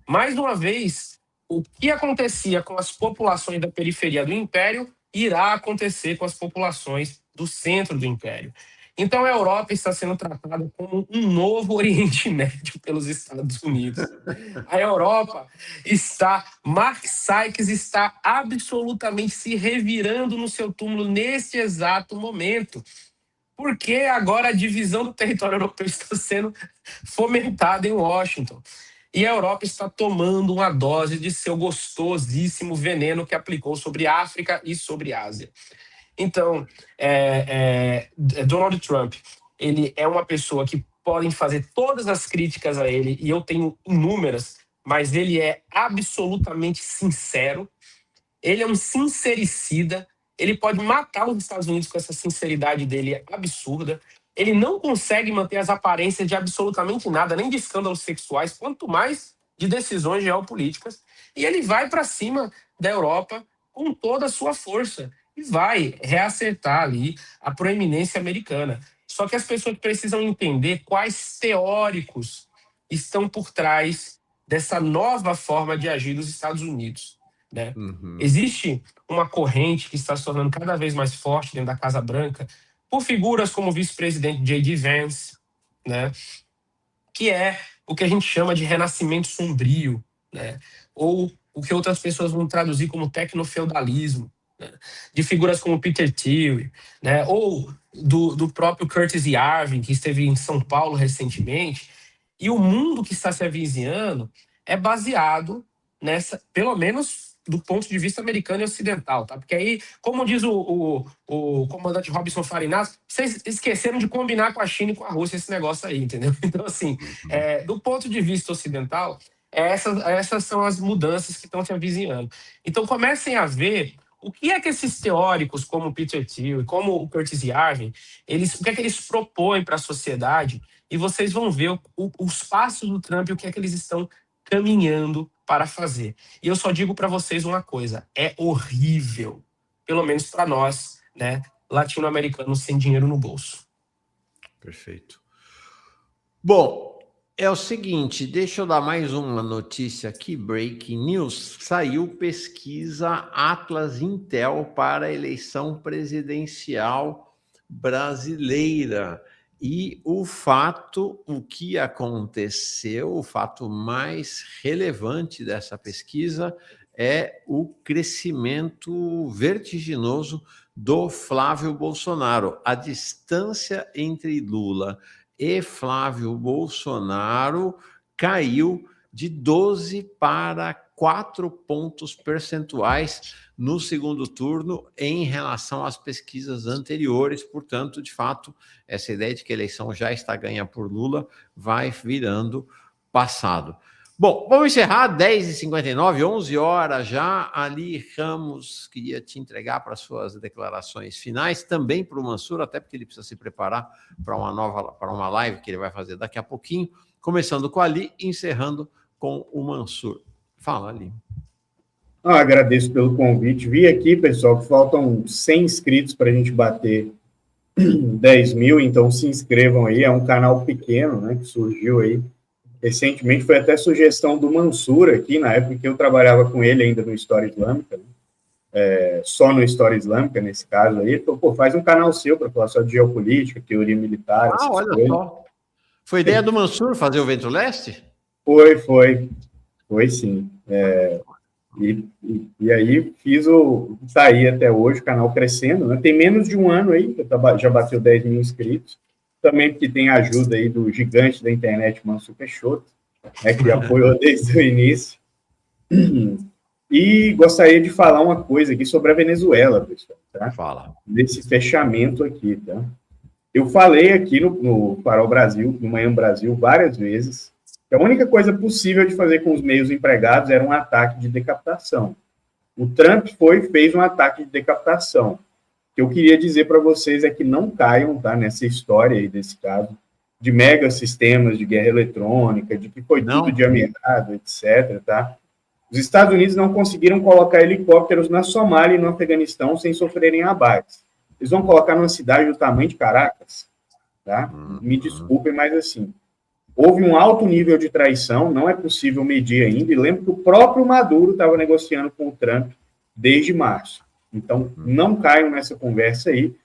Mais uma vez, o que acontecia com as populações da periferia do Império irá acontecer com as populações do centro do Império. Então a Europa está sendo tratada como um novo Oriente Médio pelos Estados Unidos. A Europa Mark Sykes está absolutamente se revirando no seu túmulo neste exato momento. Porque agora a divisão do território europeu está sendo fomentada em Washington. E a Europa está tomando uma dose de seu gostosíssimo veneno que aplicou sobre a África e sobre a Ásia. Então, Donald Trump, ele é uma pessoa que podem fazer todas as críticas a ele, e eu tenho inúmeras, mas ele é absolutamente sincero, ele é um sincericida, ele pode matar os Estados Unidos com essa sinceridade dele absurda, ele não consegue manter as aparências de absolutamente nada, nem de escândalos sexuais, quanto mais de decisões geopolíticas, e ele vai para cima da Europa com toda a sua força, e vai reacertar ali a proeminência americana. Só que as pessoas precisam entender quais teóricos estão por trás dessa nova forma de agir dos Estados Unidos, né? Existe uma corrente que está se tornando cada vez mais forte dentro da Casa Branca por figuras como o vice-presidente J.D. Vance, né? Que é o que a gente chama de renascimento sombrio, né? Ou o que outras pessoas vão traduzir como tecnofeudalismo, né? De figuras como Peter Thiel, né? Ou do próprio Curtis Yarvin, que esteve em São Paulo recentemente. E o mundo que está se avizinhando é baseado nessa, pelo menos do ponto de vista americano e ocidental, tá? Porque aí, como diz o comandante Robson Farinaz, vocês esqueceram de combinar com a China e com a Rússia esse negócio aí, entendeu? Então, assim, do ponto de vista ocidental, essas são as mudanças que estão se avizinhando. Então, comecem a ver o que é que esses teóricos, como o Peter Thiel e como o Curtis Yarvin, o que é que eles propõem para a sociedade, e vocês vão ver os passos do Trump e o que é que eles estão caminhando para fazer. E eu só digo para vocês uma coisa, é horrível, pelo menos para nós, né, latino-americanos sem dinheiro no bolso. Perfeito. Bom, é o seguinte, deixa eu dar mais uma notícia aqui, breaking news. Saiu pesquisa Atlas Intel para a eleição presidencial brasileira. E o que aconteceu, o fato mais relevante dessa pesquisa é o crescimento vertiginoso do Flávio Bolsonaro. A distância entre Lula e Flávio Bolsonaro caiu de 12 para 4 pontos percentuais no segundo turno em relação às pesquisas anteriores. Portanto, de fato, essa ideia de que a eleição já está ganha por Lula vai virando passado. Bom, vamos encerrar, 10h59, 11 horas já. Ali Ramos, queria te entregar para suas declarações finais, também para o Mansur, até porque ele precisa se preparar para uma live que ele vai fazer daqui a pouquinho, começando com a Ali, encerrando com o Mansur. Fala, Ali. Agradeço pelo convite. Vi aqui, pessoal, que faltam 100 inscritos para a gente bater 10 mil, então se inscrevam aí. É um canal pequeno, né, que surgiu aí recentemente. Foi até sugestão do Mansur aqui, na época que eu trabalhava com ele ainda no História Islâmica, né? Só no História Islâmica, nesse caso aí. Então, faz um canal seu para falar só de geopolítica, teoria militar. Olha coisas. Só. Foi ideia do Mansur fazer o Vento Leste? Foi sim. E aí tá aí até hoje o canal crescendo, né? Tem menos de um ano aí, já bateu 10 mil inscritos, também porque tem a ajuda aí do gigante da internet, Mansur Peixoto, né, que apoiou desde o início. E gostaria de falar uma coisa aqui sobre a Venezuela, pessoal, tá? Fala. Desse fechamento aqui, tá? Eu falei aqui no Farol Brasil, no Manhã Brasil, várias vezes, que a única coisa possível de fazer com os meios empregados era um ataque de decapitação. O Trump fez um ataque de decapitação. O que eu queria dizer para vocês é que não caiam, tá, nessa história aí, desse caso, de mega sistemas de guerra eletrônica, de que foi tudo de ameaçado, etc., tá? Os Estados Unidos não conseguiram colocar helicópteros na Somália e no Afeganistão sem sofrerem abates. Eles vão colocar numa cidade do tamanho de Caracas, tá? Me desculpem, mas assim, houve um alto nível de traição, não é possível medir ainda, e lembro que o próprio Maduro estava negociando com o Trump desde março. Então, não caiam nessa conversa aí.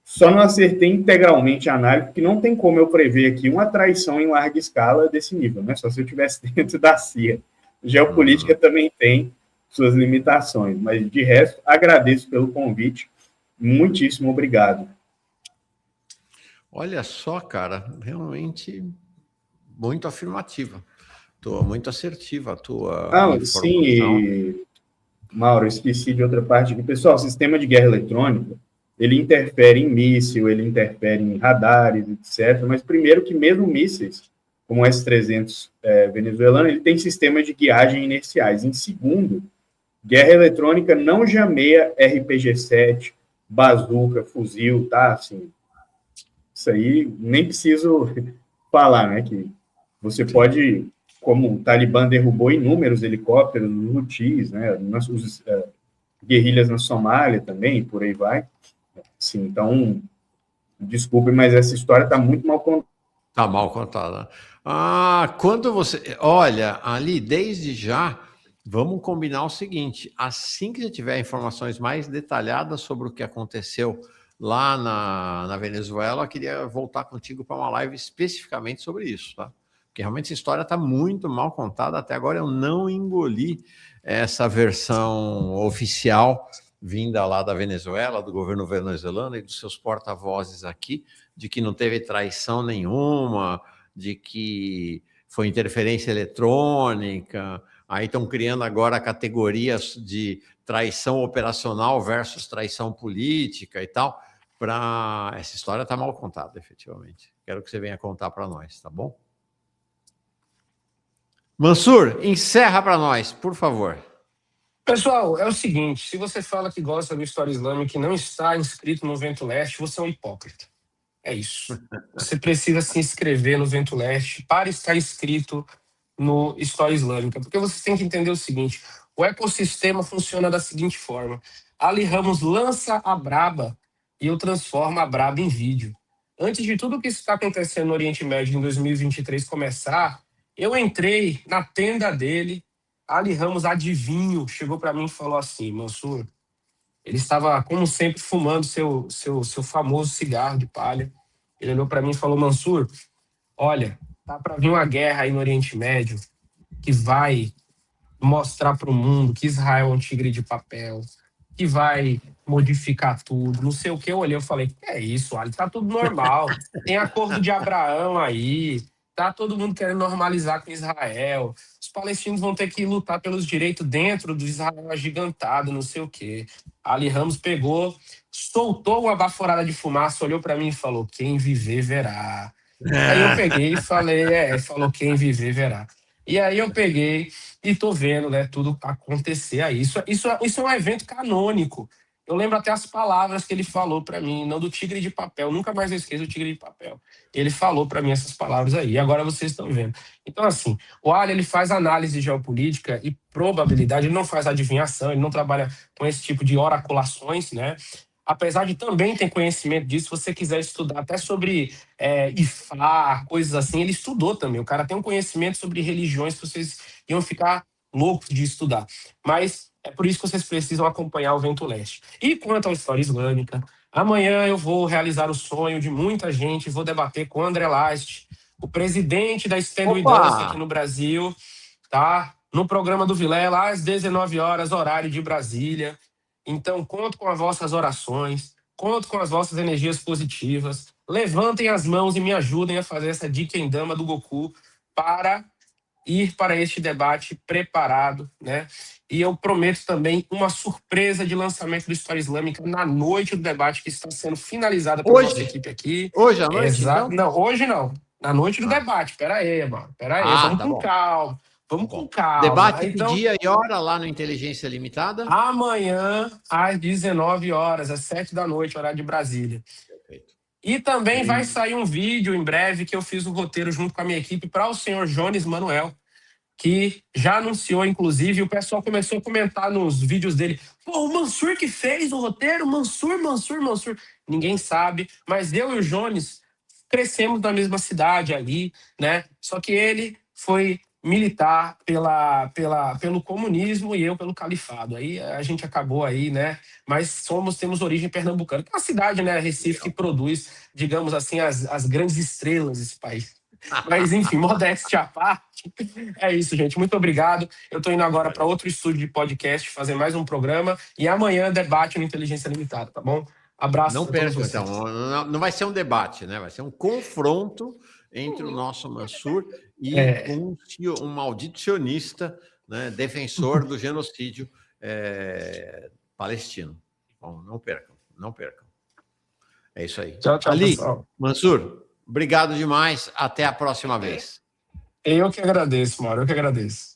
Só não acertei integralmente a análise, porque não tem como eu prever aqui uma traição em larga escala desse nível, né? Só se eu estivesse dentro da CIA. Geopolítica também tem suas limitações, mas de resto, agradeço pelo convite. Muitíssimo obrigado. Olha só, cara, realmente muito afirmativa. Muito assertiva a tua informação. Sim, e, Mauro, esqueci de outra parte aqui. Pessoal, o sistema de guerra eletrônica, ele interfere em míssil, ele interfere em radares, etc. Mas primeiro que mesmo mísseis, como o S-300 venezuelano, ele tem sistemas de guiagem inerciais. Em segundo, guerra eletrônica não jameia RPG-7, bazuca, fuzil, tá? Assim, isso aí nem preciso falar, né? Que você pode, como o Talibã derrubou inúmeros helicópteros, Houthis, né? Os guerrilhas na Somália também, por aí vai. Sim, então, desculpe, mas essa história está muito mal contada. Está mal contada. Quando você... Olha, ali, desde já, vamos combinar o seguinte, assim que você tiver informações mais detalhadas sobre o que aconteceu lá na Venezuela, eu queria voltar contigo para uma live especificamente sobre isso, tá? Porque realmente essa história está muito mal contada. Até agora eu não engoli essa versão oficial vinda lá da Venezuela, do governo venezuelano e dos seus porta-vozes aqui, de que não teve traição nenhuma, de que foi interferência eletrônica. Aí estão criando agora categorias de traição operacional versus traição política e tal. Essa história está mal contada, efetivamente. Quero que você venha contar para nós, tá bom? Mansur, encerra para nós, por favor. Pessoal, é o seguinte, se você fala que gosta do História Islâmica e não está inscrito no Vento Leste, você é um hipócrita. É isso. Você precisa se inscrever no Vento Leste para estar inscrito no História Islâmica, porque você tem que entender o seguinte, o ecossistema funciona da seguinte forma, Ali Ramos lança a braba e eu transformo a braba em vídeo. Antes de tudo o que está acontecendo no Oriente Médio em 2023 começar, eu entrei na tenda dele, Ali Ramos, adivinho, chegou para mim e falou assim, Mansur, ele estava, como sempre, fumando seu famoso cigarro de palha. Ele olhou para mim e falou, Mansur, olha, tá para vir uma guerra aí no Oriente Médio que vai mostrar para o mundo que Israel é um tigre de papel, que vai modificar tudo, não sei o que. Eu olhei e falei, que é isso, Ali, tá tudo normal. Tem acordo de Abraão aí, tá todo mundo querendo normalizar com Israel. Os palestinos vão ter que lutar pelos direitos dentro do Israel agigantado, não sei o quê. Ali Ramos pegou, soltou uma baforada de fumaça, olhou para mim e falou, quem viver verá. Aí eu peguei e falei, falou quem viver verá. E aí eu peguei e tô vendo, né, tudo acontecer aí. Isso é um evento canônico. Eu lembro até as palavras que ele falou para mim, não do tigre de papel, nunca mais eu esqueço o tigre de papel. Ele falou para mim essas palavras aí, e agora vocês estão vendo. Então, assim, o Ali, ele faz análise geopolítica e probabilidade, ele não faz adivinhação, ele não trabalha com esse tipo de oraculações, né? Apesar de também ter conhecimento disso, se você quiser estudar até sobre Ifá, coisas assim, ele estudou também. O cara tem um conhecimento sobre religiões que vocês iam ficar loucos de estudar. Mas é por isso que vocês precisam acompanhar o Vento Leste. E quanto à história islâmica, amanhã eu vou realizar o sonho de muita gente, vou debater com o André Last, o presidente da Stand With Us aqui no Brasil, tá? No programa do Vilela, às 19 horas, horário de Brasília. Então, conto com as vossas orações, conto com as vossas energias positivas. Levantem as mãos e me ajudem a fazer essa Dikendama do Goku para ir para este debate preparado, né? E eu prometo também uma surpresa de lançamento do História Islâmica na noite do debate que está sendo finalizada pela nossa equipe aqui. Hoje à noite, então? Não, hoje não. Na noite do debate. Pera aí, mano. Pera aí, vamos com calma. Vamos com calma. Debate então, dia e hora lá no Inteligência Limitada? Amanhã, às 19 horas, às 7 da noite, horário de Brasília. Perfeito. E também vai sair um vídeo em breve que eu fiz o roteiro junto com a minha equipe para o senhor Jones Manuel, que já anunciou, inclusive, e o pessoal começou a comentar nos vídeos dele. Pô, o Mansur que fez o roteiro? Mansur. Ninguém sabe, mas eu e o Jones crescemos na mesma cidade ali, né? Só que ele foi militar pelo comunismo e eu pelo califado. Aí a gente acabou aí, né? Mas temos origem pernambucana. É uma cidade, né, Recife, que produz, digamos assim, as grandes estrelas desse país. Mas, enfim, modéstia à parte. É isso, gente. Muito obrigado. Eu estou indo agora para outro estúdio de podcast, fazer mais um programa. E amanhã debate no Inteligência Limitada, tá bom? Abraço Não a todos perca, vocês. então. Não vai ser um debate, né? Vai ser um confronto entre o nosso Mansur e um maldito sionista, né, defensor do genocídio palestino. Bom, não percam, não percam. É isso aí. Tchau, tchau, Ali, pessoal. Mansur, obrigado demais. Até a próxima vez. Eu que agradeço, Mauro. Eu que agradeço.